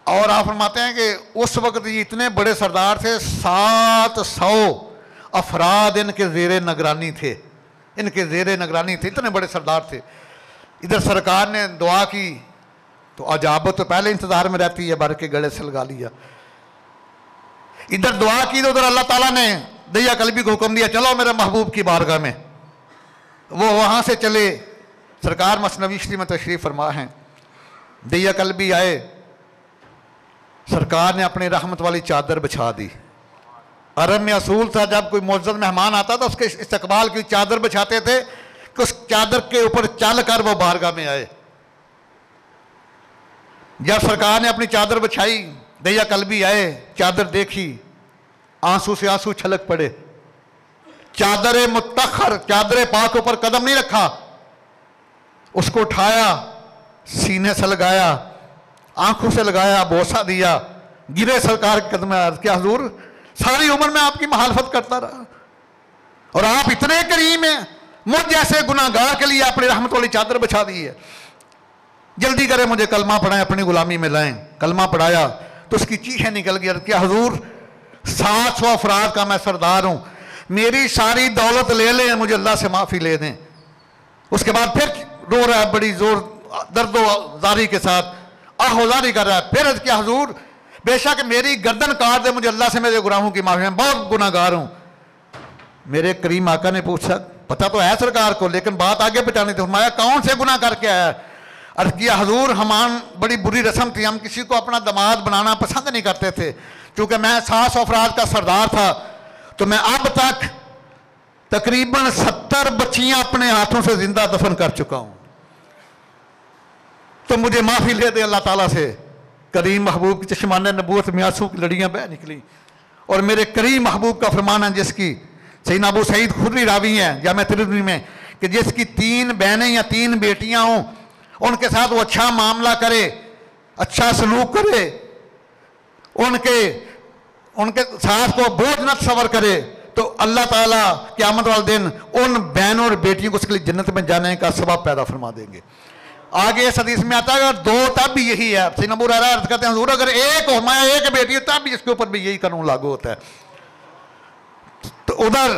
اور آپ فرماتے ہیں کہ اس وقت یہ اتنے بڑے سردار تھے، 700 افراد ان کے زیر نگرانی تھے، ان کے زیر نگرانی تھے، اتنے بڑے سردار تھے۔ ادھر سرکار نے دعا کی تو اجابت تو پہلے انتظار میں رہتی ہے، بھر کے گلے سے لگا لیا۔ ادھر دعا کی تو ادھر اللہ تعالیٰ نے دیا قلبی کو حکم دیا، چلو میرے محبوب کی بارگاہ میں۔ وہ وہاں سے چلے، سرکار مثنوی شریف میں تشریف فرما ہیں، دیا قلبی آئے، سرکار نے اپنی رحمت والی چادر بچھا دی۔ عرب میں اصول تھا جب کوئی معزز مہمان آتا تھا اس کے استقبال کی چادر بچھاتے تھے کہ اس چادر کے اوپر چل کر وہ بارگاہ میں آئے۔ جب سرکار نے اپنی چادر بچھائی، دیا قلبی آئے، چادر دیکھی، آنسو سے آنسو چھلک پڑے۔ چادر متخر، چادر پاک اوپر قدم نہیں رکھا، اس کو اٹھایا، سینے سے لگایا، آنکھوں سے لگایا، بوسہ دیا، گرے سرکار کے قدم میں، عرض کیا حضور ساری عمر میں آپ کی مخالفت کرتا رہا اور آپ اتنے کریم ہیں، مجھ جیسے گناہ گار کے لیے اپنی رحمت والی چادر بچھا دی ہے، جلدی کریں مجھے کلمہ پڑھائیں، اپنی غلامی میں لائیں۔ کلمہ پڑھایا تو اس کی چیخیں نکل گئی، عرض کیا حضور 700 افراد کا میں سردار ہوں، میری ساری دولت لے لیں، مجھے اللہ سے معافی لے دیں۔ اس کے بعد پھر رو رہا ہے بڑی زور درد و زاری کے ساتھ، آہوزاری کر رہا ہے۔ پھر عرض کیا حضور بے شک میری گردن کاٹ دے، مجھے اللہ سے میرے گناہوں کی معافی، میں بہت گناہ گار ہوں۔ میرے کریم آقا نے پوچھا، پتہ تو ہے سرکار کو لیکن بات آگے پہنچانی تھی، فرمایا کون سے گناہ کر کے آیا؟ عرض کیا حضور ہمان بڑی بری رسم تھی، ہم کسی کو اپنا داماد بنانا پسند نہیں کرتے تھے، چونکہ میں 700 افراد کا سردار تھا تو میں اب تک تقریباً 70 بچیاں اپنے ہاتھوں سے زندہ دفن کر چکا ہوں، تو مجھے معافی لے دے اللہ تعالیٰ سے۔ کریم محبوب کی چشمان نبوت میں آنسو کی لڑیاں بہہ نکلی، اور میرے کریم محبوب کا فرمان ہے جس کی سیدنا ابو سعید خدری راوی ہیں جامعہ ترمذی میں کہ جس کی 3 بہنیں یا 3 بیٹیاں ہوں ان کے ساتھ وہ اچھا معاملہ کرے، اچھا سلوک کرے، ان کے ساتھ کو بوجھ نہ تصور کرے، تو اللہ تعالیٰ قیامت والے دن ان بہنوں اور بیٹیوں کو اس کے لیے جنت میں جانے کا سبب پیدا فرما دیں گے۔ آگے اس حدیث میں آتا ہے اگر 2 تب بھی یہی ہے۔ سیدنا ابو ہریرہ عرض کرتے ہیں حضور اگر ایک ہو ہمارا ایک بیٹی ہو تب بھی اس کے اوپر بھی یہی قانون لاگو ہوتا ہے۔ تو ادھر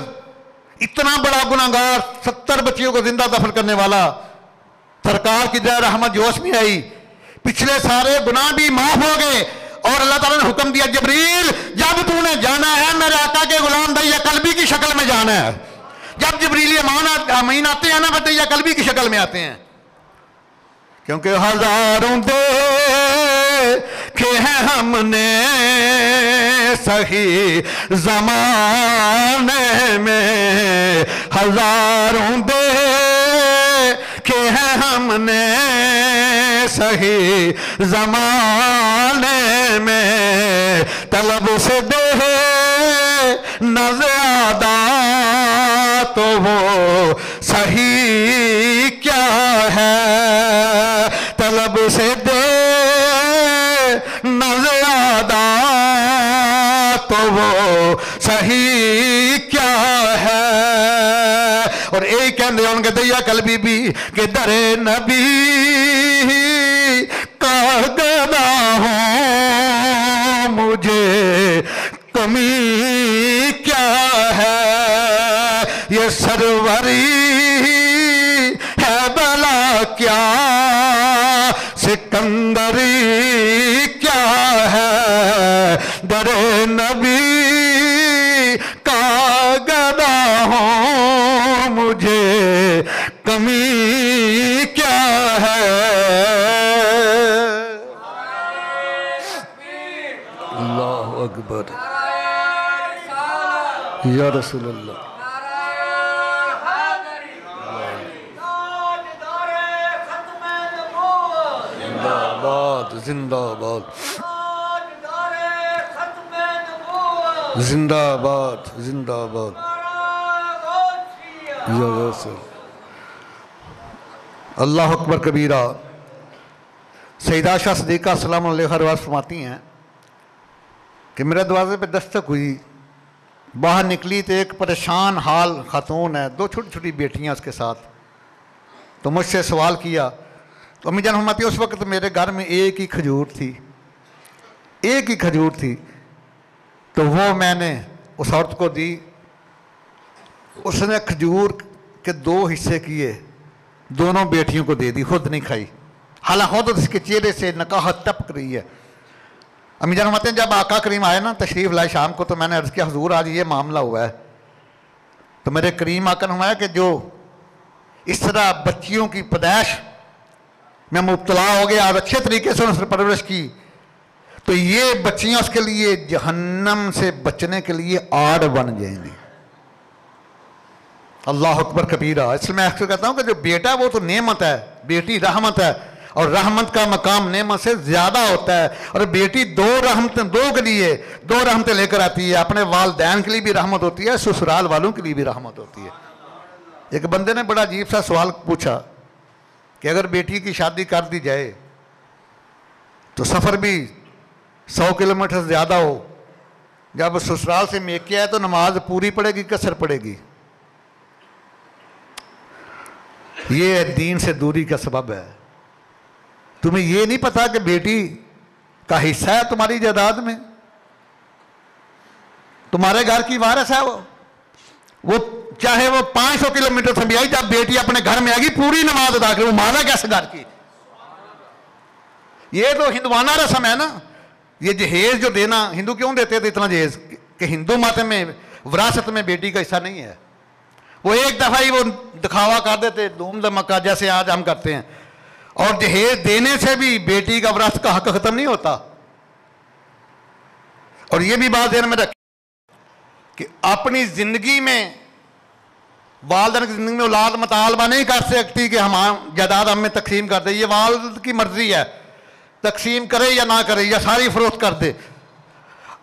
اتنا بڑا گناہگار 70 بچیوں کو زندہ دفن کرنے والا سرکار کی دیا رحمت جوش میں آئی، پچھلے سارے گناہ بھی معاف ہو گئے، اور اللہ تعالیٰ نے حکم دیا جبریل جب تو نے جانا ہے میرے آقا کے غلام دیا قلبی کی شکل میں جانا ہے۔ جب جبریل امین آتے ہیں نا دیا قلبی کی شکل میں آتے ہیں، کیونکہ ہزاروں دیکھے ہیں ہم نے صحیح زمانے میں، ہزاروں دیکھے ہیں ہم نے صحیح زمانے میں، طلب سے دے نہ زیادہ تو وہ صحیح کیا ہے، طلب سے دے نہ زیادہ تو وہ صحیح کیا ہے۔ اور ایک کہندے ان کے دیا قلبی بھی کہ در نبی کا گدا ہوں مجھے کمی کیا ہے، یہ سروری ہے بلا کیا سکندری کیا ہے، در نبی کا گدا ہوں مجھے کمی کیا ہے۔ اللہ اکبر یا رسول اللہ۔ زندہ آباد زندہ آباد زندہ آباد یا رسول اللہ اکبر کبیرہ۔ سیدہ عائشہ صدیقہ سلام علیہا روایت فرماتی ہیں کہ میرے دروازے پہ دستک ہوئی، باہر نکلی تو ایک پریشان حال خاتون ہے، 2 چھوٹی چھوٹی بیٹیاں اس کے ساتھ، تو مجھ سے سوال کیا، تو امی جان فرماتی اس وقت میرے گھر میں ایک ہی کھجور تھی، ایک ہی کھجور تھی، تو وہ میں نے اس عورت کو دی، اس نے کھجور کے 2 حصے کیے، دونوں بیٹیوں کو دے دی، خود نہیں کھائی، حالانکہ خود اس کے چہرے سے نکاحت ٹپک رہی ہے۔ امی جان فرماتے ہیں جب آقا کریم آئے نا تشریف لائے شام کو، تو میں نے عرض کیا حضور آج یہ معاملہ ہوا ہے، تو میرے کریم آقا نے فرمایا کہ جو اس طرح بچیوں کی پیدائش میں مبتلا ہو گیا اور اچھے طریقے سے ان سے پرورش کی، تو یہ بچیاں اس کے لیے جہنم سے بچنے کے لیے آڑ بن جائیں گی۔ اللہ اکبر کبیرہ۔ اس لیے میں اکثر کہتا ہوں کہ جو بیٹا وہ تو نعمت ہے، بیٹی رحمت ہے، اور رحمت کا مقام نعمت سے زیادہ ہوتا ہے، اور بیٹی 2 رحمتیں 2 کے لیے 2 رحمتیں لے کر آتی ہے، اپنے والدین کے لیے بھی رحمت ہوتی ہے، سسرال والوں کے لیے بھی رحمت ہوتی ہے۔ ایک بندے نے بڑا عجیب سا سوال پوچھا کہ اگر بیٹی کی شادی کر دی جائے تو سفر بھی 100 کلومیٹر سے زیادہ ہو، جب سسرال سے میکے آئے تو نماز پوری پڑے گی قصر پڑے گی؟ یہ دین سے دوری کا سبب ہے۔ تمہیں یہ نہیں پتا کہ بیٹی کا حصہ ہے تمہاری جائیداد میں، تمہارے گھر کی وارث ہے وہ چاہے وہ 500 کلومیٹر سے بھی آئی، جب بیٹی اپنے گھر میں آئے گی پوری نماز ادا کرے، وہ مانا کیسے گھر کی؟ یہ تو ہندوانہ رسم ہے نا، یہ جہیز جو دینا، ہندو کیوں دیتے تھے اتنا جہیز کہ ہندو ماتے میں وراثت میں بیٹی کا حصہ نہیں ہے. وہ ایک دفعہ ہی وہ دکھاوا کر دیتے دھوم دھماکہ جیسے آج ہم کرتے ہیں. اور جہیز دینے سے بھی بیٹی کا وراثت کا حق ختم نہیں ہوتا. اور یہ بھی بات ذہن میں رکھیں کہ اپنی زندگی میں والدین کی زندگی میں اولاد مطالبہ نہیں کر سکتی کہ ہم جائیداد ہم میں تقسیم کر دے. یہ والد کی مرضی ہے, تقسیم کرے یا نہ کرے یا ساری فروخت کر دے.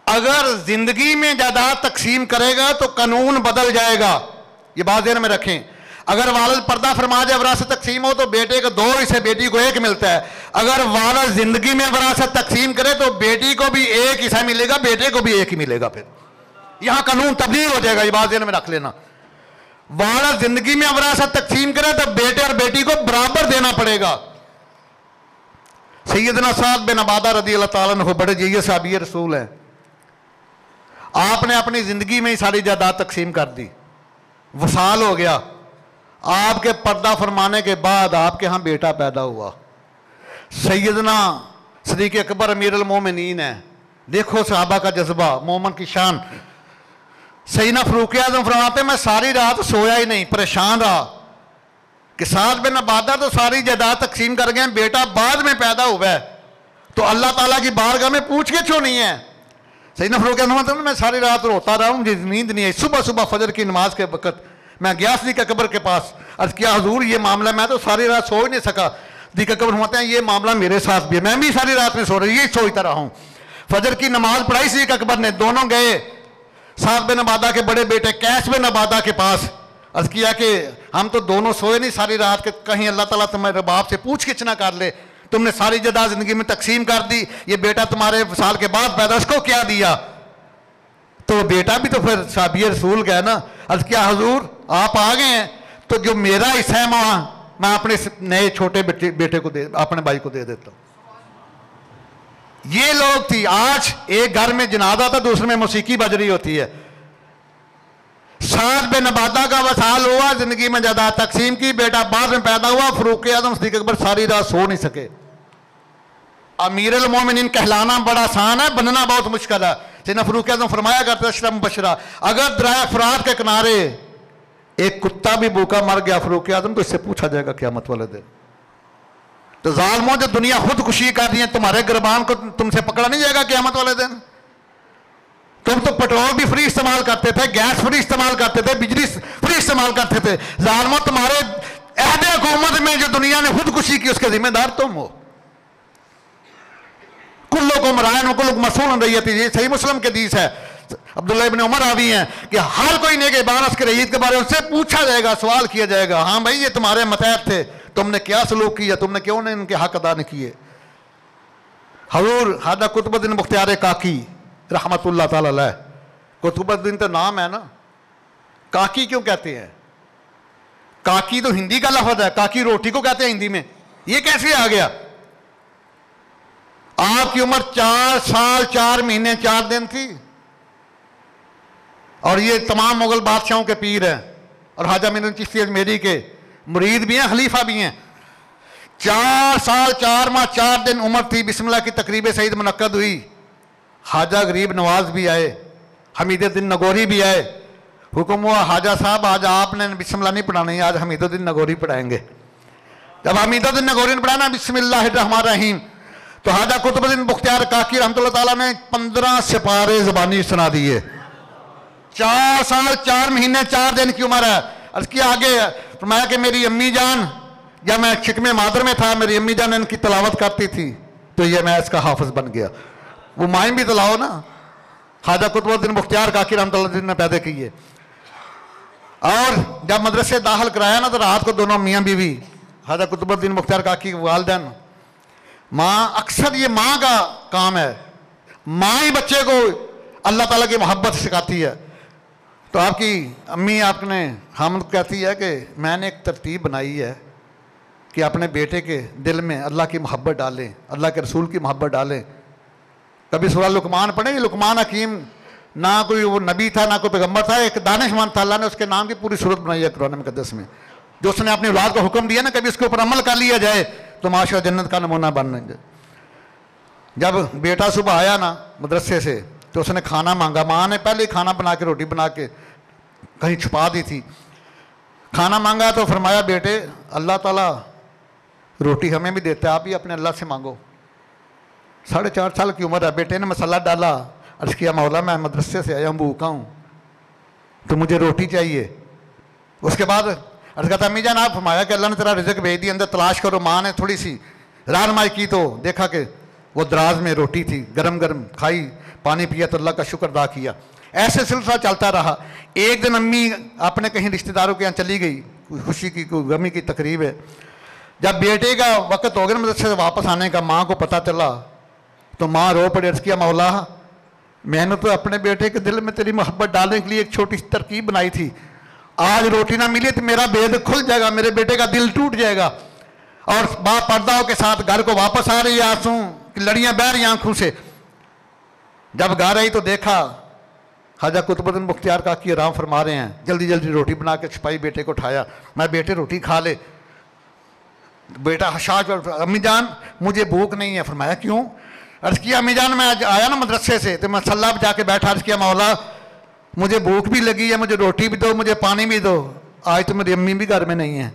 اگر زندگی میں جائیداد تقسیم کرے گا تو قانون بدل جائے گا. یہ بات ذہن میں رکھیں. اگر والد پردہ فرما جائے وراثت تقسیم ہو تو بیٹے کو 2 حصے, بیٹی کو 1 ملتا ہے. اگر والد زندگی میں وراثت تقسیم کرے تو بیٹی کو بھی 1 حصہ ملے گا, بیٹے کو بھی 1 ہی ملے گا. پھر یہاں قانون تبدیل ہو جائے گا. یہ بات ذہن میں رکھ لینا. والد زندگی میں وراثت تقسیم کرے تو بیٹے اور بیٹی کو برابر دینا پڑے گا. سیدنا سعد بن عبادہ رضی اللہ تعالیٰ عنہ بڑے جلیل صحابی رسول ہیں. آپ نے اپنی زندگی میں ہی ساری جائیداد تقسیم کر دی, وصال ہو گیا. آپ کے پردہ فرمانے کے بعد آپ کے ہاں بیٹا پیدا ہوا. سیدنا صدیق اکبر امیر المومنین ہے. دیکھو صحابہ کا جذبہ, مومن کی شان. سیدنا فاروق اعظم فرماتے ہیں میں ساری رات سویا ہی نہیں, پریشان رہا کہ سعد بن عبادہ تو ساری جائیداد تقسیم کر گئے, بیٹا بعد میں پیدا ہوا ہے تو اللہ تعالیٰ کی بارگاہ میں پوچھ کے کیوں نہیں ہے. سیدنا فاروق اعظم فرماتے ہیں میں ساری رات روتا رہا ہوں, مجھے نیند نہیں آئی. صبح فجر کی نماز کے وقت میں گیا صدیق اکبر کے پاس, عرض کیا حضور یہ معاملہ, میں تو ساری رات سو ہی نہیں سکا. صدیق اکبر فرماتے ہیں یہ معاملہ میرے ساتھ بھی ہے, میں بھی ساری رات میں سو رہی, یہی سوچتا رہا ہوں. فجر کی نماز پڑھائی صدیق اکبر نے, دونوں گئے سعد بن عبادہ کے بڑے بیٹے قیس بن عبادہ کے پاس. عرض کیا کہ ہم تو دونوں سوئے نہیں ساری رات, کہ کہیں اللہ تعالیٰ تمہارے باپ سے پوچھ گچھ نہ کر لے, تم نے ساری جائیداد زندگی میں تقسیم کر دی, یہ بیٹا تمہارے وصال کے بعد پیدا, اس کو کیا دیا؟ تو بیٹا بھی تو پھر صحابی رسول کا ہے نا. عرض کیا حضور آپ آ گئے ہیں تو جو میرا حصہ ہے میں اپنے نئے چھوٹے بیٹے کو اپنے بھائی کو دے دیتا ہوں. یہ لوگ تھی. آج ایک گھر میں جنازہ تھا, دوسرے میں موسیقی بج رہی ہوتی ہے. سعد بن عبادہ کا وصال ہوا, زندگی میں جائیداد تقسیم کی, بیٹا بعد میں پیدا ہوا. فاروق اعظم صدیق اکبر ساری رات سو نہیں سکے. امیر المومنین کہلانا بڑا آسان ہے, بننا بہت مشکل ہے. سیدنا فاروق اعظم فرمایا کرتے اشرم مبشرہ, اگر دریا فرات کے کنارے ایک کتا بھی بھوکا مر گیا فاروق اعظم تو اس سے پوچھا جائے گا قیامت والے دن. تو ظالموں جو دنیا خودکشی کر رہی ہے, تمہارے گربان کو تم سے پکڑا نہیں جائے گا قیامت والے دن. تم تو پٹرول بھی فری استعمال کرتے تھے, گیس فری استعمال کرتے تھے, بجلی فری استعمال کرتے تھے. ظالموں تمہارے عہد حکومت میں جو دنیا نے خودکشی کی اس کے ذمہ دار تم ہو. کلکم رائن وکلکم مسئول عن رعیتہ, یہ صحیح مسلم کے حدیث ہے. عبداللہ ابن عمر راوی ہیں کہ ہر کوئی نگہبان اس کے رعیت کے بارے میں اس سے پوچھا جائے گا, سوال کیا جائے گا. ہاں بھائی یہ تمہارے متحد تھے, تم نے کیا سلوک کیا, تم نے کیوں ان کے حق ادا نہیں کیے. حضور حاجہ قطب الدین بختیار کاکی رحمت اللہ تعالی علیہ, قطب الدین تو نام ہے نا, کاکی کیوں کہتے ہیں؟ کاکی تو ہندی کا لفظ ہے, کاکی روٹی کو کہتے ہیں ہندی میں, یہ کیسے آ گیا؟ آپ کی عمر 4 سال 4 مہینے 4 دن تھی, اور یہ تمام مغل بادشاہوں کے پیر ہیں, اور خواجہ معین الدین چشتی اجمیری کے مرید بھی ہیں, خلیفہ بھی ہیں. 4 سال 4 ماہ 4 دن عمر تھی. بسم اللہ کی تقریب سعید منعقد ہوئی, خواجہ غریب نواز بھی آئے, حمید الدین نگوری بھی آئے. حکم ہوا خواجہ صاحب آج آپ نے بسم اللہ نہیں پڑھانی, آج حمید الدین نگوری پڑھائیں گے. جب حمید الدین نگوری نے پڑھانا بسم اللہ الرحمن الرحیم, تو خواجہ قطب الدین بختیار کاکی رحمۃ اللہ تعالیٰ نے 15 سپارے زبانی سنا دیے. 4 سال 4 مہینے 4 دن کی عمر ہے. عرض کیا آگے فرمایا کہ میری امی جان, جب میں شکم مادر میں تھا میری امی جان ان کی تلاوت کرتی تھی تو یہ میں اس کا حافظ بن گیا. وہ مائم بھی تلاؤ نا, خواجہ قطب الدین بختیار کاکی رحمۃ اللہ نے پیدا کیے. اور جب مدرسے داخل کرایا نا تو رات کو دونوں میاں بیوی خواجہ قطب الدین بختیار کاکی والدین, ماں اکثر یہ ماں کا کام ہے, ماں ہی بچے کو اللہ تعالیٰ کی محبت سکھاتی ہے. تو آپ کی امی آپ نے حامد کہتی ہے کہ میں نے ایک ترتیب بنائی ہے کہ اپنے بیٹے کے دل میں اللہ کی محبت ڈالیں, اللہ کے رسول کی محبت ڈالیں. کبھی سورہ لقمان پڑھیں, لقمان حکیم نہ کوئی وہ نبی تھا نہ کوئی پیغمبر تھا, ایک دانشمند تھا, اللہ نے اس کے نام کی پوری صورت بنائی ہے قرآن مقدس میں. جو اس نے اپنی اولاد کو حکم دیا نا کبھی اس کے اوپر عمل کر لیا جائے تو معاشرہ جنت کا نمونہ بن جائے. جب بیٹا صبح آیا نا مدرسے سے, تو اس نے کھانا مانگا. ماں نے پہلے ہی کھانا بنا کے روٹی بنا کے کہیں چھپا دی تھی. کھانا مانگا تو فرمایا بیٹے اللہ تعالیٰ روٹی ہمیں بھی دیتا ہے, آپ بھی اپنے اللہ سے مانگو. 4.5 سال کی عمر ہے. بیٹے نے مسئلہ ڈالا, عرض کیا مولا میں مدرسے سے آیا ہوں, بھوکا ہوں, تو مجھے روٹی چاہیے. اس کے بعد عرض کہتا امی جان آپ فرمایا کہ اللہ نے تیرا رزق بھیج دی, اندر تلاش کرو. ماں نے تھوڑی سی رہنمائی کی تو دیکھا کہ وہ دراز میں روٹی تھی, گرم گرم کھائی, پانی پیا تو اللہ کا شکر ادا کیا. ایسے سلسلہ چلتا رہا. ایک دن امی اپنے کہیں رشتہ داروں کے یہاں چلی گئی, کوئی خوشی کی کوئی غمی کی تقریب ہے. جب بیٹے کا وقت ہو گیا مدرسے سے واپس آنے کا, ماں کو پتہ چلا تو ماں رو پڑی. عرض کیا مولا میں نے تو اپنے بیٹے کے دل میں تیری محبت ڈالنے کے لیے ایک چھوٹی سی ترکیب بنائی تھی, آج روٹی نہ ملی تو میرا بید کھل جائے گا, میرے بیٹے کا دل ٹوٹ جائے گا. اور با پرداؤں کے ساتھ گھر کو واپس آ رہی ہے, آنسو کی لڑیاں بہہ رہی آنکھوں سے. جب گھر آئی تو دیکھا خواجہ قطب الدین بختیار کاکی آرام فرما رہے ہیں. جلدی جلدی روٹی بنا کے چھپائی, بیٹے کو اٹھایا, میں بیٹے روٹی کھا لے. بیٹا حشاش, امی جان مجھے بھوک نہیں ہے. فرمایا کیوں؟ عرض کیا امی جان میں آج آیا نا مدرسے سے تو میں صلی پہ جا کے بیٹھا. عرض کیا مولا مجھے بھوک بھی لگی ہے, مجھے روٹی بھی دو, مجھے پانی بھی دو. آج تو میری امی بھی گھر میں نہیں ہے.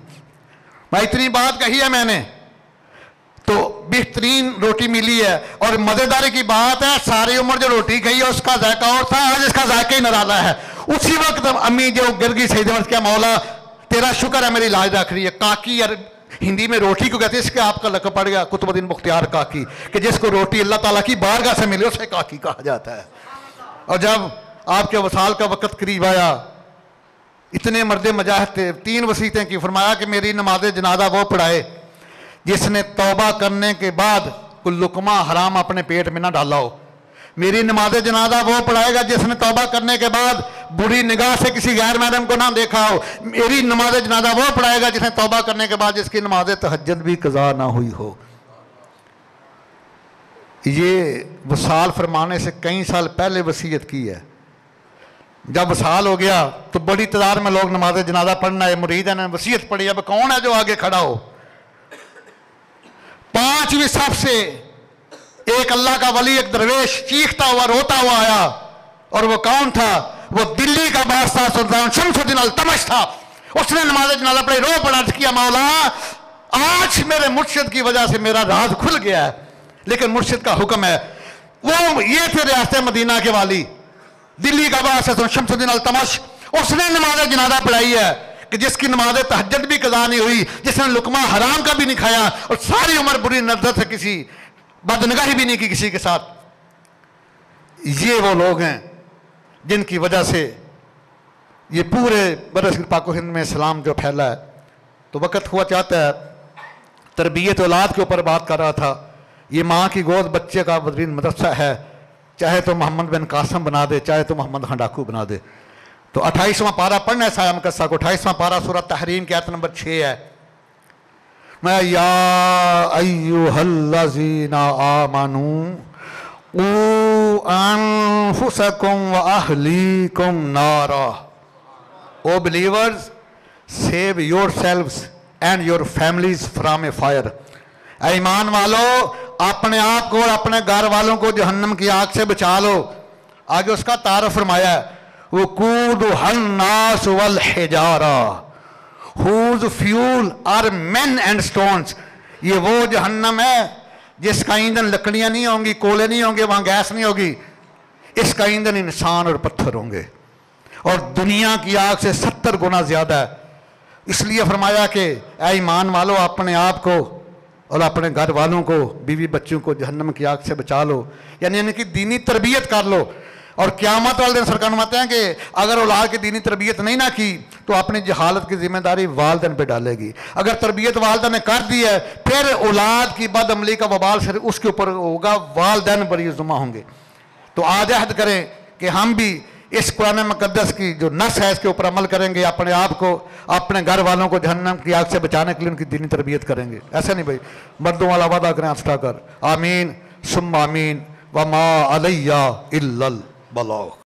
میں اتنی بات کہی ہے میں نے تو بہترین روٹی ملی ہے. اور مزیداری کی بات ہے ساری عمر جو روٹی کھائی ہے اس کا ذائقہ اور تھا, آج اس کا ذائقہ ہی نرالا ہے. اسی وقت امی جو گر گئی سجدے میں, کیا مولا تیرا شکر ہے میری لاج رکھ رہی ہے. کاکی اور ہندی میں روٹی کو کہتے ہیں, اس کے آپ کا لقب پڑ گیا قطب الدین بختیار کاکی, کہ جس کو روٹی اللہ تعالیٰ کی بارگاہ سے ملے اسے کاکی کہا جاتا ہے. اور جب آپ کے وصال کا وقت قریب آیا, اتنے مرد مجاہد تھے, 3 وصیتیں کی. فرمایا کہ میری نماز جنازہ وہ پڑھائے جس نے توبہ کرنے کے بعد کوئی لقمہ حرام اپنے پیٹ میں نہ ڈالا ہو. میری نماز جنازہ وہ پڑھائے گا جس نے توبہ کرنے کے بعد بری نگاہ سے کسی غیر محرم کو نہ دیکھا ہو. میری نماز جنازہ وہ پڑھائے گا جس نے توبہ کرنے کے بعد جس کی نماز تہجد بھی قضا نہ ہوئی ہو. یہ وصال فرمانے سے کئی سال پہلے وصیت کی ہے. جب وصال ہو گیا تو بڑی تعداد میں لوگ نماز جنازہ پڑھنا ہے, مرید نے وصیت پڑھی. اب کون ہے جو آگے کھڑا ہو؟ 5ویں صف سے ایک اللہ کا ولی, ایک درویش چیختا ہوا روتا ہوا آیا. اور وہ کون تھا؟ وہ دلی کا بادشاہ سلطان شمس الدین التمش تھا. اس نے نماز جنازہ پڑھی, رو پڑا, عرض کیا مولا آج میرے مرشد کی وجہ سے میرا راز کھل گیا ہے, لیکن مرشد کا حکم ہے. وہ یہ تھے ریاست مدینہ کے والی, دلی کا بادشاہ شمس الدین التمش. اس نے نماز جنازہ پڑھائی ہے کہ جس کی نماز تہجد بھی قضا نہیں ہوئی, جس نے لقمہ حرام کا بھی نہیں کھایا, اور ساری عمر بری نظر سے کسی بدنگاہی بھی نہیں کی کسی کے ساتھ. یہ وہ لوگ ہیں جن کی وجہ سے یہ پورے برصغیر پاک و ہند میں اسلام جو پھیلا ہے. تو وقت ہوا چاہتا ہے, تربیت اولاد کے اوپر بات کر رہا تھا. یہ ماں کی گود بچے کا بدترین مدرسہ ہے, چاہے تو محمد بن قاسم بنا دے, چاہے تو محمد خان ڈاکو بنا دے. تو 28واں پارہ پڑھنا ہے سایہ مقدسہ کو. 28واں پارہ سورہ تحریم کی آیت نمبر 6 ہے. میں یا ایھا الذین آمنوا قوا انفسکم واہلیکم نارا. او believers, save yourselves and your families from a fire. اے ایمان والو اپنے آپ کو اور اپنے گھر والوں کو جہنم کی آگ سے بچا لو. آگے اس کا تعارف فرمایا ہے, وقودھا الناس والحجارہ whose fuel are men and stones. یہ وہ جہنم ہے جس کا ایندھن لکڑیاں نہیں ہوں گی, کولے نہیں ہوں گے, وہاں گیس نہیں ہوگی. اس کا ایندھن انسان اور پتھر ہوں گے, اور دنیا کی آگ سے 70 گنا زیادہ ہے. اس لیے فرمایا کہ اے ایمان والو اپنے آپ کو اور اپنے گھر والوں کو, بیوی بچوں کو جہنم کی آگ سے بچا لو. یعنی ان کی دینی تربیت کر لو. اور قیامت والے دن سرکار فرماتے ہیں کہ اگر اولاد کی دینی تربیت نہیں نہ کی تو اپنی جہالت کی ذمہ داری والدین پہ ڈالے گی. اگر تربیت والدہ نے کر دی ہے پھر اولاد کی بد عملی کا وبال صرف اس کے اوپر ہوگا, والدین بری ذمہ ہوں گے. تو آج عہد کریں کہ ہم بھی اس قرآن مقدس کی جو نص ہے اس کے اوپر عمل کریں گے, اپنے آپ کو اپنے گھر والوں کو جہنم کی آگ سے بچانے کے لیے ان کی دینی تربیت کریں گے. ایسا نہیں بھائی, مردوں والا وعدہ کریں آستہ کر. آمین ثم آمین. وما علیہ الا البلاغ.